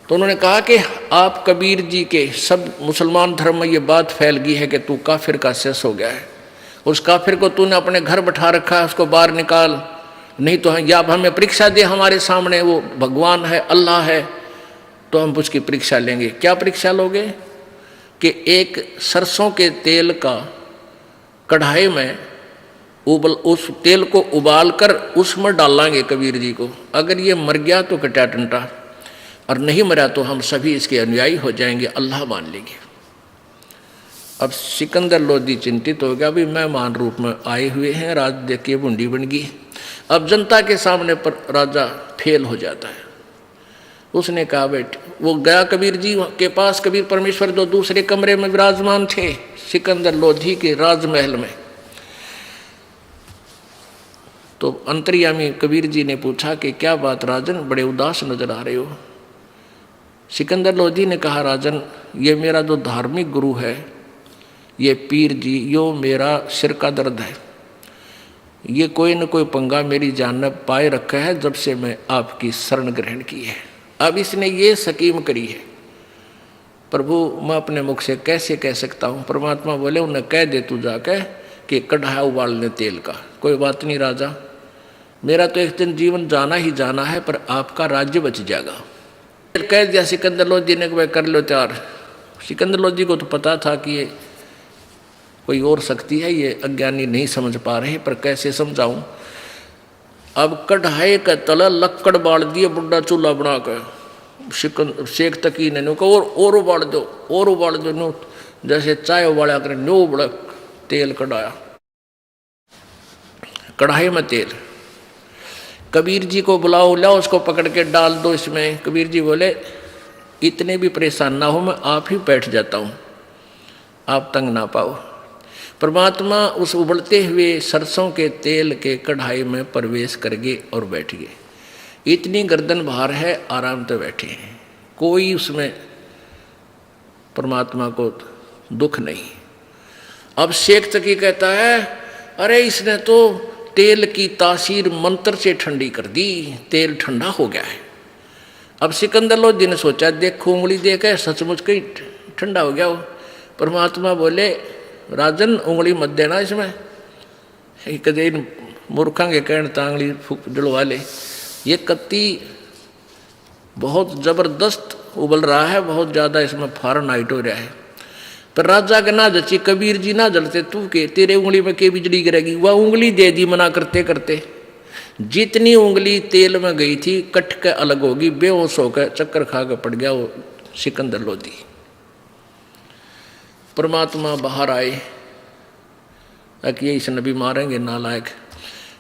S1: तो उन्होंने कहा कि आप कबीर जी के सब मुसलमान धर्म में ये बात फैल गई है कि तू काफिर का शेष हो गया है, उस काफिर को तूने अपने घर बैठा रखा है, उसको बाहर निकाल, नहीं तो या हमें परीक्षा दे हमारे सामने, वो भगवान है अल्लाह है, तो हम उसकी परीक्षा लेंगे। क्या परीक्षा लोगे कि एक सरसों के तेल का कढ़ाई में उस तेल को उबाल कर उसमें डालेंगे कबीर जी को, अगर ये मर गया तो कटा टंटा, और नहीं मरा तो हम सभी इसके अनुयायी हो जाएंगे, अल्लाह मान लेंगे। अब सिकंदर लोधी चिंतित हो गया, अभी मेहमान रूप में आए हुए हैं, राज देख के बूंदी बन गई। अब जनता के सामने पर राजा फेल हो जाता है। उसने कहा बेटे, वो गया कबीर जी के पास, कबीर परमेश्वर जो दूसरे कमरे में विराजमान थे सिकंदर लोधी के राजमहल में। तो अंतर्यामी कबीर जी ने पूछा कि क्या बात राजन, बड़े उदास नजर आ रहे हो। सिकंदर लोधी ने कहा राजन, ये मेरा जो धार्मिक गुरु है ये पीर जी, यो मेरा सिर का दर्द है, ये कोई न कोई पंगा मेरी जान ने पाए रखा है जब से मैं आपकी शरण ग्रहण की है। अब इसने ये स्कीम करी है, प्रभु मैं अपने मुख से कैसे कह सकता हूँ। परमात्मा बोले उन्हें कह दे तू जाके कि कढ़ाई उबालने तेल का। कोई बात नहीं राजा, मेरा तो एक दिन जीवन जाना ही जाना है, पर आपका राज्य बच जाएगा। कह दिया सिकंदर लोधी ने, वह कर लो तैयार। सिकंदर लोधी को तो पता था कि ये कोई और शक्ति है, ये अज्ञानी नहीं समझ पा रहे, पर कैसे समझाऊं। अब कढ़ाई का तला लक्कड़ बाल दिए, बुढ़ा चूल्हा बना कर शेख तकी ने कहा और उबाल दो, और उबाल दो, नो जैसे चाय उबाला कर, नो बड़ा तेल कढ़ाया, कढ़ाई में तेल। कबीर जी को बुलाओ, लाओ उसको पकड़ के डाल दो इसमें। कबीर जी बोले इतने भी परेशान ना हो, मैं आप ही बैठ जाता हूँ, आप तंग ना पाओ। परमात्मा उस उबलते हुए सरसों के तेल के कढ़ाई में प्रवेश कर गए और बैठ गए। इतनी गर्दन भार है, आराम से बैठे हैं, कोई उसमें परमात्मा को दुख नहीं। अब शेख तकी कहता है अरे इसने तो तेल की तासीर मंत्र से ठंडी कर दी, तेल ठंडा हो गया है। अब सिकंदर लोधी ने सोचा देखो उंगली देखे सचमुच कहीं ठंडा हो गया हो। परमात्मा बोले राजन उंगली मत देना इसमें, कदे मूर्खा के कहने तांगली जलवा ले। ये कत्ती बहुत जबरदस्त उबल रहा है, बहुत ज़्यादा इसमें फारेनहाइट हो रहा है। पर राजा के ना जची, कबीर जी ना जलते, तू के तेरे उंगली में के बिजली गिरेगी। वह उंगली दे दी मना करते करते, जितनी उंगली तेल में गई थी कट के अलग होगी, बेहोश होकर चक्कर खा कर पड़ गया वो सिकंदर लोधी। परमात्मा बाहर आए कि ये इस नबी मारेंगे नालायक।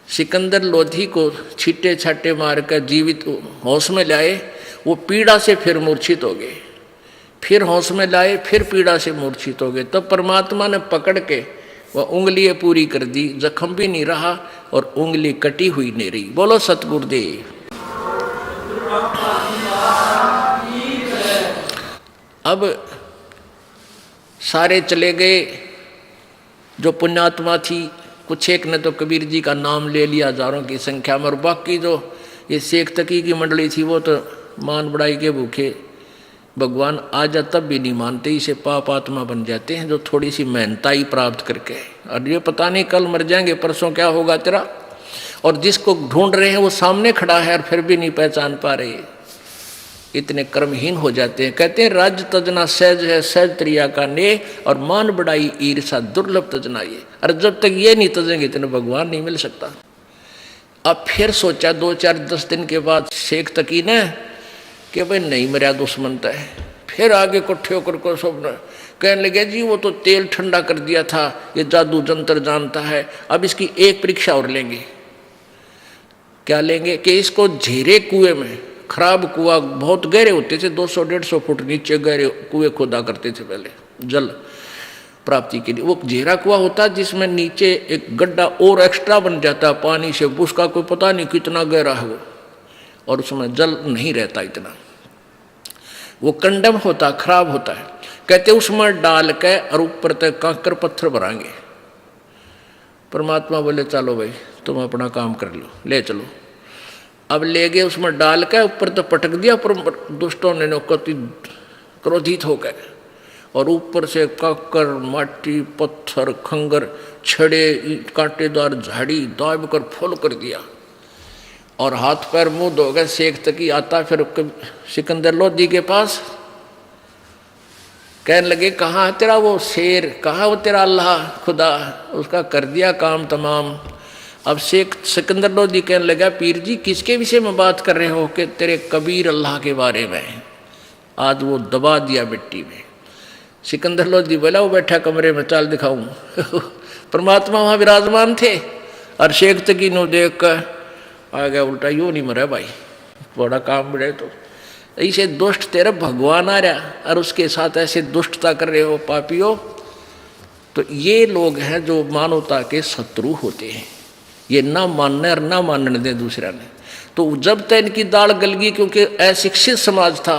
S1: सिकंदर लोधी को छीटे छाटे मार कर जीवित होश में लाए। वो पीड़ा से फिर मूर्छित हो गए, फिर होश में लाए, फिर पीड़ा से मूर्छित हो गए। तब परमात्मा ने पकड़ के वह उंगलियां पूरी कर दी, जख्म भी नहीं रहा और उंगली कटी हुई नहीं रही। बोलो सतगुरुदेव। अब सारे चले गए जो पुण्यात्मा थी, कुछ एक ने तो कबीर जी का नाम ले लिया हजारों की संख्या में, और बाकी जो ये शेख तकी की मंडली थी वो तो मान बढ़ाई के भूखे भगवान आ जा तब भी नहीं मानते, इसे पाप आत्मा बन जाते हैं जो थोड़ी सी मेहनताई प्राप्त करके। और ये पता नहीं कल मर जाएंगे परसों क्या होगा तेरा, और जिसको ढूंढ रहे हैं वो सामने खड़ा है और फिर भी नहीं पहचान पा रहे, इतने कर्महीन हो जाते हैं। कहते हैं राज तजना सहज है सहज त्रिया का ने, और मान बढ़ाई ईर्षा दुर्लभ तजना ये। और जब तक ये नहीं तजेंगे इतने भगवान नहीं मिल सकता। अब फिर सोचा 2-4-10 दिन के बाद शेख तकी ने कि भाई नहीं मरा दुश्मन तय। फिर आगे इकट्ठे होकर को सब कहने लगे जी वो तो तेल ठंडा कर दिया था, ये जादू जंतर जानता है, अब इसकी एक परीक्षा और लेंगे। क्या लेंगे कि इसको झीरे कुएं में, खराब कुआ बहुत गहरे होते थे, 200-150 फुट नीचे गहरे कुएं खोदा करते थे पहले जल प्राप्ति के लिए। वो झीरा कुआ होता जिसमें नीचे एक गड्ढा और एक्स्ट्रा बन जाता पानी से, उसका कोई पता नहीं कितना गहरा है वो, और उसमें जल नहीं रहता इतना, वो कंडम होता, खराब होता है। कहते उसमें डाल के और ऊपर तक कंकर पत्थर भराएंगे। परमात्मा बोले चलो भाई तुम अपना काम कर लो, ले चलो। अब ले गए, उसमें डाल के ऊपर तो पटक दिया, पर दुष्टों ने कति क्रोधित हो गए और ऊपर से कंकर माटी पत्थर खंगर छड़े कांटेदार झाड़ी दाब कर फुल कर दिया, और हाथ पैर मुंह धो गए। शेख तकी आता फिर सिकंदर लोधी के पास, कहने लगे कहाँ है तेरा वो शेर, कहाँ वो तेरा अल्लाह खुदा, उसका कर दिया काम तमाम। अब शेख सिकंदर लोधी कहने लगा पीर जी किसके विषय में बात कर रहे हो, कि तेरे कबीर अल्लाह के बारे में। आज वो दबा दिया मिट्टी में। सिकंदर लोधी बोला वो बैठा कमरे में, चाल दिखाऊं। परमात्मा वहाँ विराजमान थे, और शेख तकी ने देख कर आ गया उल्टा, यूँ नहीं मरा भाई, बड़ा काम बढ़े। तो ऐसे दुष्ट तेरा भगवान आ रहा और उसके साथ ऐसे दुष्टता कर रहे हो पापियों। तो ये लोग हैं जो मानवता के शत्रु होते हैं, ये ना मानने और ना मानने दें दूसरा ने। तो जब तक इनकी दाल गल गई, क्योंकि अशिक्षित समाज था,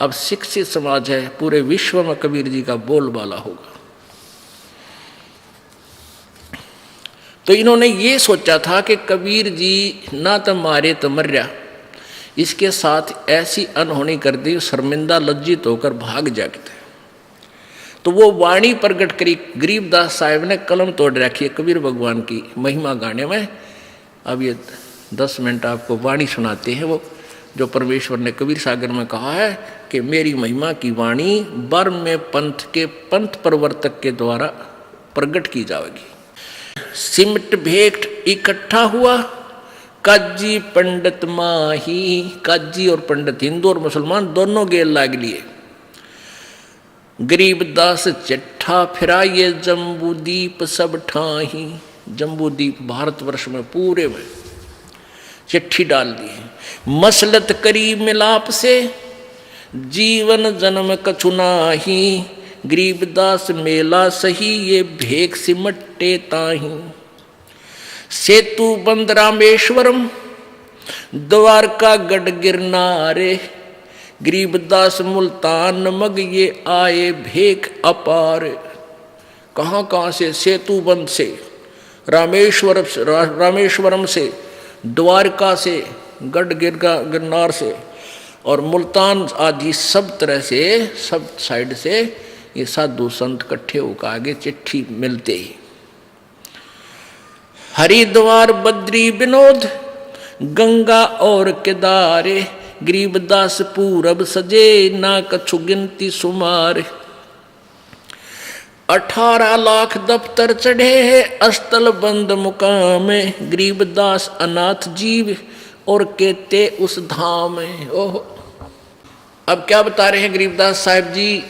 S1: अब शिक्षित समाज है, पूरे विश्व में कबीर जी का बोलबाला होगा। तो इन्होंने ये सोचा था कि कबीर जी ना तो मारे तो मर्या, इसके साथ ऐसी अनहोनी कर दी, शर्मिंदा लज्जित होकर भाग जाते। तो वो वाणी प्रकट करी, गरीबदास साहब ने कलम तोड़ रखी है कबीर भगवान की महिमा गाने में। अब ये 10 मिनट आपको वाणी सुनाते हैं, वो जो परमेश्वर ने कबीर सागर में कहा है कि मेरी महिमा की वाणी बर्म में पंथ के पंथ प्रवर्तक के द्वारा प्रकट की जाएगी। सिमट भेंट इकट्ठा हुआ, काजी पंडित माही। काजी और पंडित, हिंदू और मुसलमान दोनों गेल लाग लिए। गरीबदास चिट्ठा फिरा ये जम्बूदीप सब ठाही। जम्बूदीप भारतवर्ष में पूरे में चिट्ठी डाल दी है। मसलत करी मिलाप से जीवन जन्म कछु नाही। गरीबदास मेला सही ये भेख सिमटे ताही। सेतु बंद रामेश्वरम द्वारका गढ़ गिरनारे। गरीबदास मुल्तान मग ये आए भेख अपार। कहाँ कहाँ से, सेतु बंद से, रामेश्वरम से, द्वारका से, गढ़ गिरनार से और मुल्तान आदि सब तरह से, सब साइड से ये साधु संत इकट्ठे होकर आगे चिट्ठी मिलते ही। हरिद्वार बद्री विनोद गंगा और केदारे। गरीबदास पूरब सजे ना कछु गिनती सुमार। 18 लाख दफ्तर चढ़े है अस्तल बंद मुकाम, गरीबदास अनाथ जीव और कहते उस धाम। ओह, अब क्या बता रहे हैं गरीबदास साहिब जी,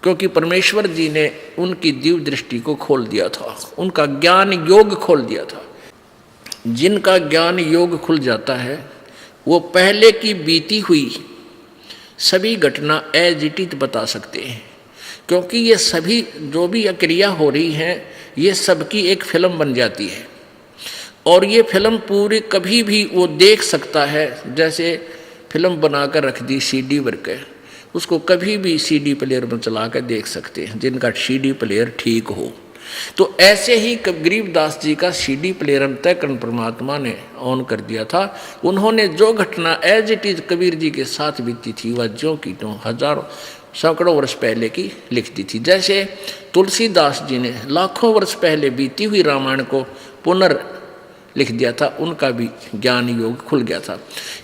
S1: क्योंकि परमेश्वर जी ने उनकी दिव्य दृष्टि को खोल दिया था, उनका ज्ञान योग खोल दिया था। जिनका ज्ञान योग खुल जाता है वो पहले की बीती हुई सभी घटना एज इट इज बता सकते हैं, क्योंकि ये सभी जो भी क्रिया हो रही हैं ये सबकी एक फिल्म बन जाती है, और ये फिल्म पूरी कभी भी वो देख सकता है। जैसे फिल्म बनाकर रख दी सीडी पर के, उसको कभी भी सीडी प्लेयर में चला कर देख सकते हैं, जिनका सीडी प्लेयर ठीक हो। तो ऐसे ही गरीबदास जी का सीडी प्लेयर अंतःकरण परमात्मा ने ऑन कर दिया था। उन्होंने जो घटना as it is Kabir ji के साथ बीती थी वह जो की तो हजारों सैकड़ों वर्ष पहले की लिख दी थी। जैसे तुलसीदास जी ने लाखों वर्ष पहले बीती हुई रामायण को पुनर् लिख दिया था, उनका भी ज्ञान योग खुल गया था।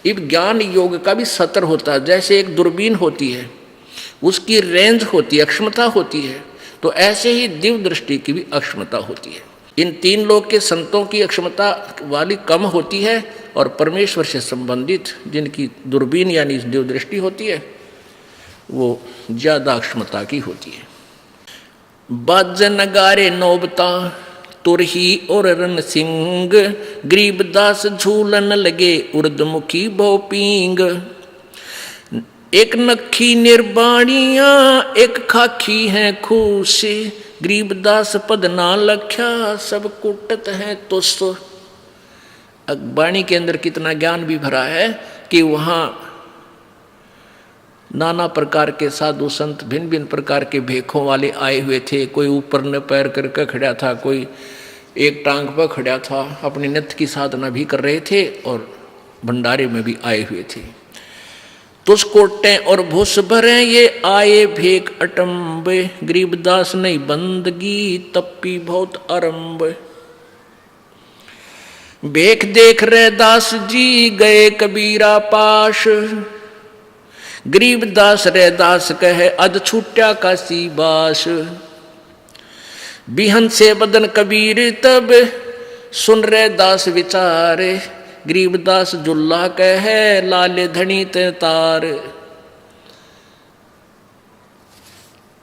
S1: इस ज्ञान योग का भी सत्र होता है। जैसे एक दूरबीन होती है, उसकी रेंज होती है, अक्षमता होती है, तो ऐसे ही दिव्य दृष्टि की भी अक्षमता होती है। इन तीन लोग के संतों की अक्षमता वाली कम होती है, और परमेश्वर से संबंधित जिनकी दूरबीन यानी दिव्य दृष्टि होती है वो ज्यादा अक्षमता की होती है। बाज नगारे नौबता तुरही और रन सिंह, गरीबदास झूलन लगे उर्दमुखी भोपींग। एक नखी निर्बाणिया एक खाखी है खूसी, गरीबदास पद ना लख्या सब कुटत है तुस। वाणी के अंदर कितना ज्ञान भी भरा है कि वहाँ नाना प्रकार के साधु संत भिन्न भिन्न प्रकार के भेखों वाले आए हुए थे। कोई ऊपर ने पैर करके खड़ा था, कोई एक टांग पर खड़ा था, अपनी नित्य की साधना भी कर रहे थे, और भंडारे में भी आए हुए थे। तुस कोटे और भूस भरे ये आए भेख अटम्बे, गरीबदास नहीं बंदगी तप्पी बहुत आरंभ। भेख देख रहे दास जी गए कबीरा पाश, गरीबदास रे दास कहे अद छूटा काशी बास। बिहन से बदन कबीर तब सुन रहे दास विचारे, गरीबदास जुल्ला कहे लाले धनी ते तार।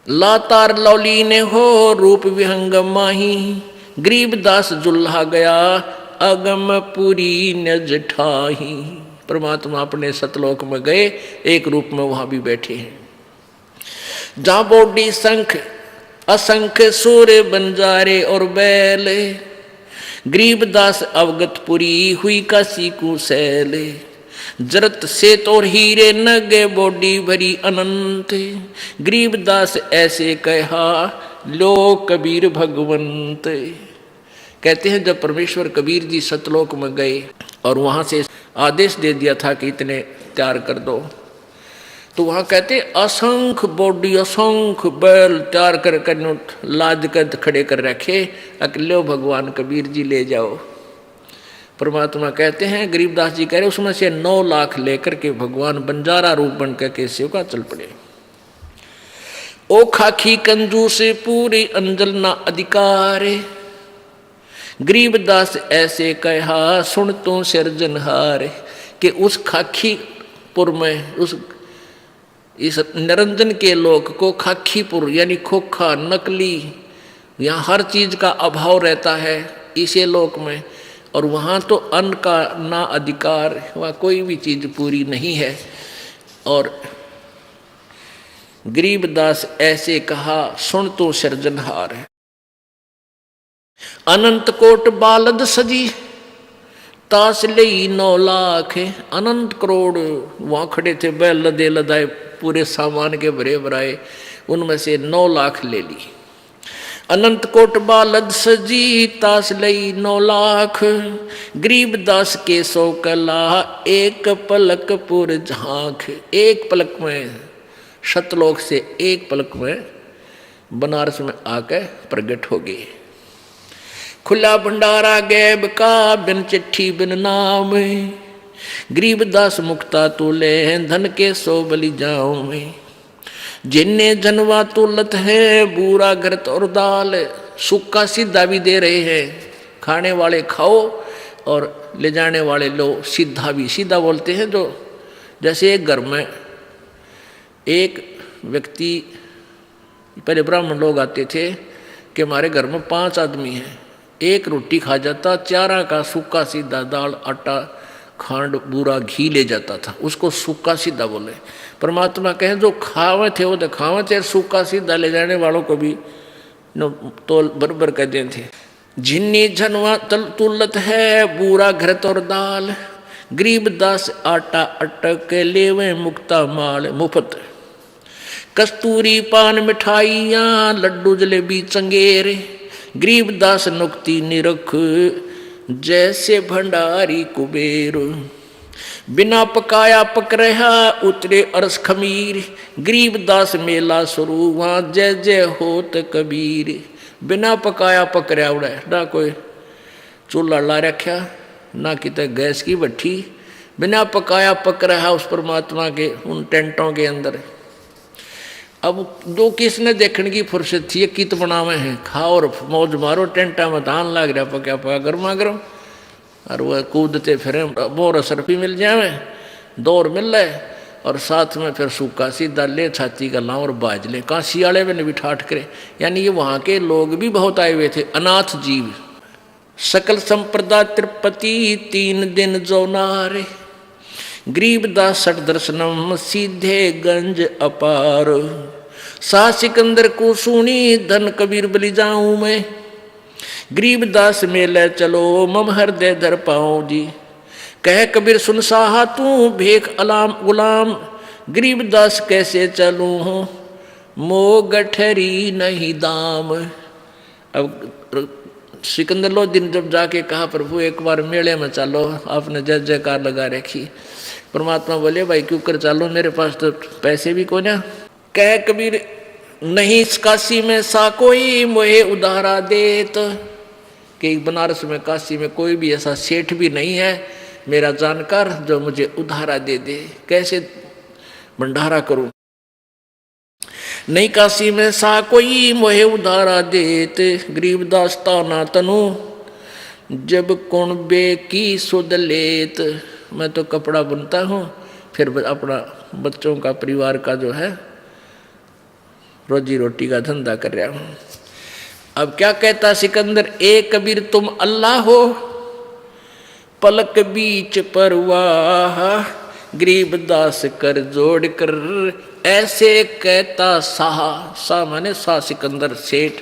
S1: लातार लौली ने हो रूप विहंग माही, गरीबदास जुल्हा गया अगम पुरी न जठाही। परमात्मा अपने सतलोक में गए, एक रूप में वहां भी बैठे हैं। जहां बॉडी शंख असंख्य सूर्य बंजारे और बैल, गरीबदास अवगतपुरी हुई काशी को सैल। जरत से तो हीरे नगे बॉडी भरी अनंत, गरीबदास ऐसे कहा लो कबीर भगवंत। कहते हैं जब परमेश्वर कबीर जी सतलोक में गए और वहां से आदेश दे दिया था कि इतने तैयार कर दो, तो वहां कहते असंख्य बॉडी असंख्य बैल तैयार कर लाद कर खड़े कर रखे, अकेले भगवान कबीर जी ले जाओ। परमात्मा कहते हैं, गरीबदास जी कह रहे उसमें से 9 लाख लेकर के भगवान बंजारा रूप बन करके शिव का चल पड़े। ओ खाखी कंजू से पूरी अंजल ना अधिकार, गरीबदास ऐसे कहा सुन तो सिरजनहार। कि उस खाखीपुर में उस इस निरंजन के लोक को खाखीपुर यानी खोखा नकली, यहाँ हर चीज का अभाव रहता है इसे लोक में, और वहाँ तो अन्न का ना अधिकार, वहाँ कोई भी चीज पूरी नहीं है। और गरीबदास ऐसे कहा सुन तो सिरजनहार। अनंत कोट बालद सजी तास लई 9 लाख, अनंत करोड़ वहां खड़े थे बैल लदे लदाए पूरे सामान के भरे भराए, उनमें से 9 लाख ले ली। अनंत कोट बालद सजी तास लई 9 लाख, गरीबदास के 100 कला एक पलक पुर झांक। एक पलक में सतलोक से एक पलक में बनारस में आकर प्रकट हो गए। खुला भंडारा गैब का बिन चिट्ठी बिन नाम, गरीबदास मुक्ता तूले धन के 100 बलि जाऊं में। जिन्ने जनवा तुलत है बूरा घृत और दाल, सूखा सीधा भी दे रहे हैं, खाने वाले खाओ और ले जाने वाले लो। सीधा भी, सीधा बोलते हैं जो, जैसे एक घर में एक व्यक्ति, पहले ब्राह्मण लोग आते थे कि हमारे घर में 5 आदमी हैं, एक रोटी खा जाता, 4 का सूखा सीधा दाल आटा खांड बूरा घी ले जाता था, उसको सूखा सीधा बोले। परमात्मा कहें जो खावे थे वो तो खावे थे, सूखा सीधा ले जाने वालों को भी तोल बरबर कर दें थे। जिन्नी झनवा तुलत है बूरा घृत और दाल, गरीब दास आटा अटक लेवे मुक्ता माल मुफ्त। कस्तूरी पान मिठाइयाँ लड्डू जलेबी चंगेरे, गरीब दास नुक्ति निरख जैसे भंडारी कुबेर। बिना पकाया पक रहा उतरे अरस खमीर, गरीब दास मेला शुरू वहाँ जय जय होत कबीर। बिना पकाया पक रहा उड़ा, ना कोई चूल्हा ला रखा ना कितने गैस की भट्ठी, बिना पकाया पक रहा उस परमात्मा के उन टेंटों के अंदर। अब दो किसने देखने की फुर्सत थी, कित बनावे हैं, खाओ और मौज मारो, टेंटा में धान लाग रहा पका पका गर्मा गर्म, और वह कूदते फिरे बोर सरफी मिल जावे, दौर मिल रहे, और साथ में फिर सूखा सीधा ले छाती का लाओ और बाज ले, काशी वाले में भी ठाठ करे। यानी ये वहाँ के लोग भी बहुत आए हुए थे, अनाथ जीव। सकल संप्रदा तिरुपति 3 दिन जो नारे, गरीब दास सठ दर्शनम सीधे गंज अपार। सा सिकंदर को सुनी धन कबीर बलि जाऊं मैं, गरीब दास मेले चलो मम हृदय धर पाऊं जी। कह कबीर सुन साहा तू भेख अलाम गुलाम, गरीब दास कैसे चलूं मो गठरी नहीं दाम। अब सिकंदर लो दिन जब जाके कहा प्रभु एक बार मेले में चलो, आपने जय जयकार लगा रखी। परमात्मा बोले भाई क्यों कर चलो, मेरे पास तो पैसे भी को ना। कह कबीर नहीं काशी में सा कोई मोहे उधारा देत, कि बनारस में काशी में कोई भी ऐसा सेठ भी नहीं है मेरा जानकार जो मुझे उधारा दे दे, कैसे भंडारा करूं। नहीं काशी में सा कोई मोहे उधारा देत, गरीब दास ताना तनु जब कौन बे की सुध लेत। मैं तो कपड़ा बुनता हूँ, फिर अपना बच्चों का परिवार का जो है रोजी रोटी का धंधा कर रहा हूँ। अब क्या कहता सिकंदर, ए कबीर तुम अल्लाह हो पलक बीच परवाह, गरीब दास कर जोड़ कर ऐसे कहता साहा। सा माने सा सिकंदर सेठ,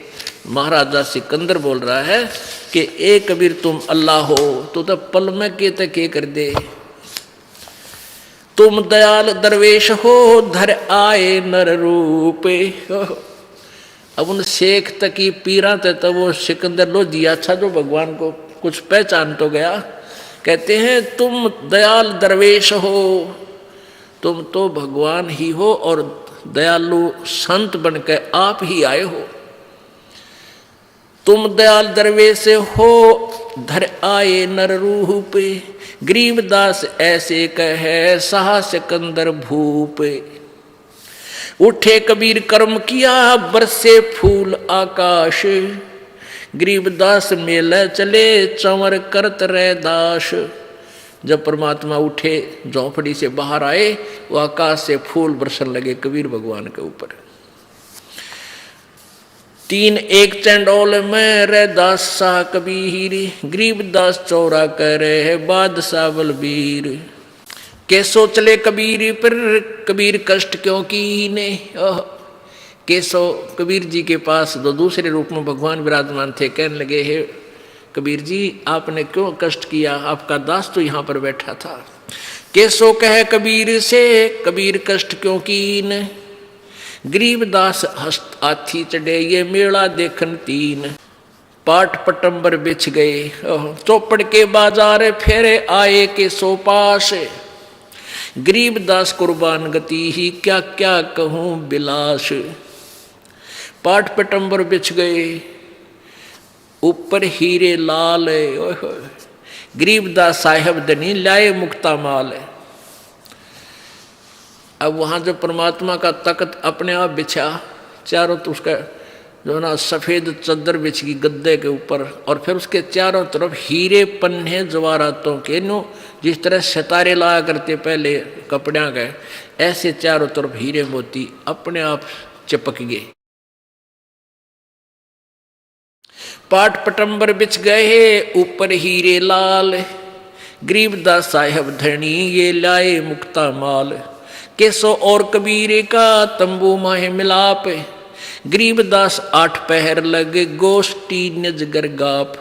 S1: महाराजा सिकंदर बोल रहा है कि ए कबीर तुम अल्लाह हो तो पल में के कर दे। तुम दयाल दरवेश हो धर आए नर रूपे। अब उन शेख तक की पीरा तक वो सिकंदर लो दिया अच्छा जो भगवान को कुछ पहचान तो गया। कहते हैं तुम दयाल दरवेश हो, तुम तो भगवान ही हो और दयालु संत बनकर आप ही आए हो। तुम दयाल दरवेश हो धर आए नर रूप, गरीब दास ऐसे कहे साह सिकंदर भूप। उठे कबीर कर्म किया बरसे फूल आकाश, गरीब दास मेले चले चंवर करत रह दास। जब परमात्मा उठे झोंपड़ी से बाहर आए, वो आकाश से फूल बरसन लगे कबीर भगवान के ऊपर। 3 एक चंडोल में रे दास सा कबीर, गरीब दास चौरा करे बादशाह बलबीर। कैसो चले कबीर पर कबीर कष्ट क्यों कीने। कैसो कबीर जी के पास दो दूसरे रूप में भगवान विराजमान थे, कहने लगे हे कबीर जी आपने क्यों कष्ट किया, आपका दास तो यहाँ पर बैठा था। कैसो कहे कबीर से कबीर कष्ट क्यों कीन, गरीब दास हस्त हाथी चढ़े ये मेला देखन 3। पाट पटंबर बिछ गए चौपड़ के बाजार फेरे आए के सो पास। गरीब दास कुर्बान गति ही क्या क्या कहूँ बिलास। पाट पटंबर बिछ गए ऊपर हीरे लाल, गरीब दास साहेब दनी लाए मुक्ता माल। अब वहाँ जो परमात्मा का तख्त अपने आप बिछा, चारों तो उसका जो ना सफ़ेद चद्दर बिछ गई गद्दे के ऊपर, और फिर उसके चारों तरफ हीरे पन्ने जवाहरातों के नो, जिस तरह सितारे लाया करते पहले कपड़ियाँ गए, ऐसे चारों तरफ हीरे मोती अपने आप चिपक गए। पाट पटंबर बिछ गए ऊपर हीरे लाल, गरीबदास साहब धनी ये लाए मुक्ता माल। केसो और कबीरे का तंबू माहे मिलाप, गरीबदास 8 पहर लगे गोष्ठी निजगर गाप।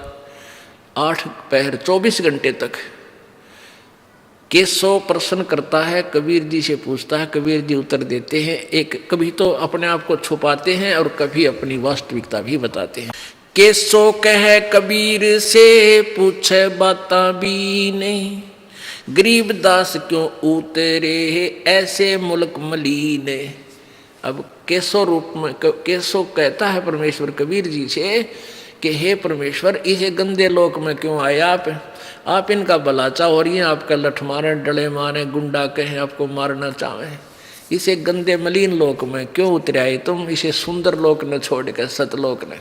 S1: 8 पहर 24 घंटे तक केसो प्रश्न करता है, कबीर जी से पूछता है, कबीर जी उत्तर देते हैं। एक कभी तो अपने आप को छुपाते हैं और कभी अपनी वास्तविकता भी बताते हैं। केसो कह कबीर से पूछे बाता भी नहीं, गरीबदास क्यों उतरे ऐसे मुल्क मलीने। अब केसो रूप में केसो कहता है परमेश्वर कबीर जी से कि हे परमेश्वर, इसे गंदे लोक में क्यों आए आप इनका भला चाहो और ये आपका लठ मारे, डले मारे, गुंडा कहें, आपको मारना चाहें, इसे गंदे मलिन लोक में क्यों उतरे आए तुम, इसे सुंदर लोक न छोड़ कर सतलोक ने।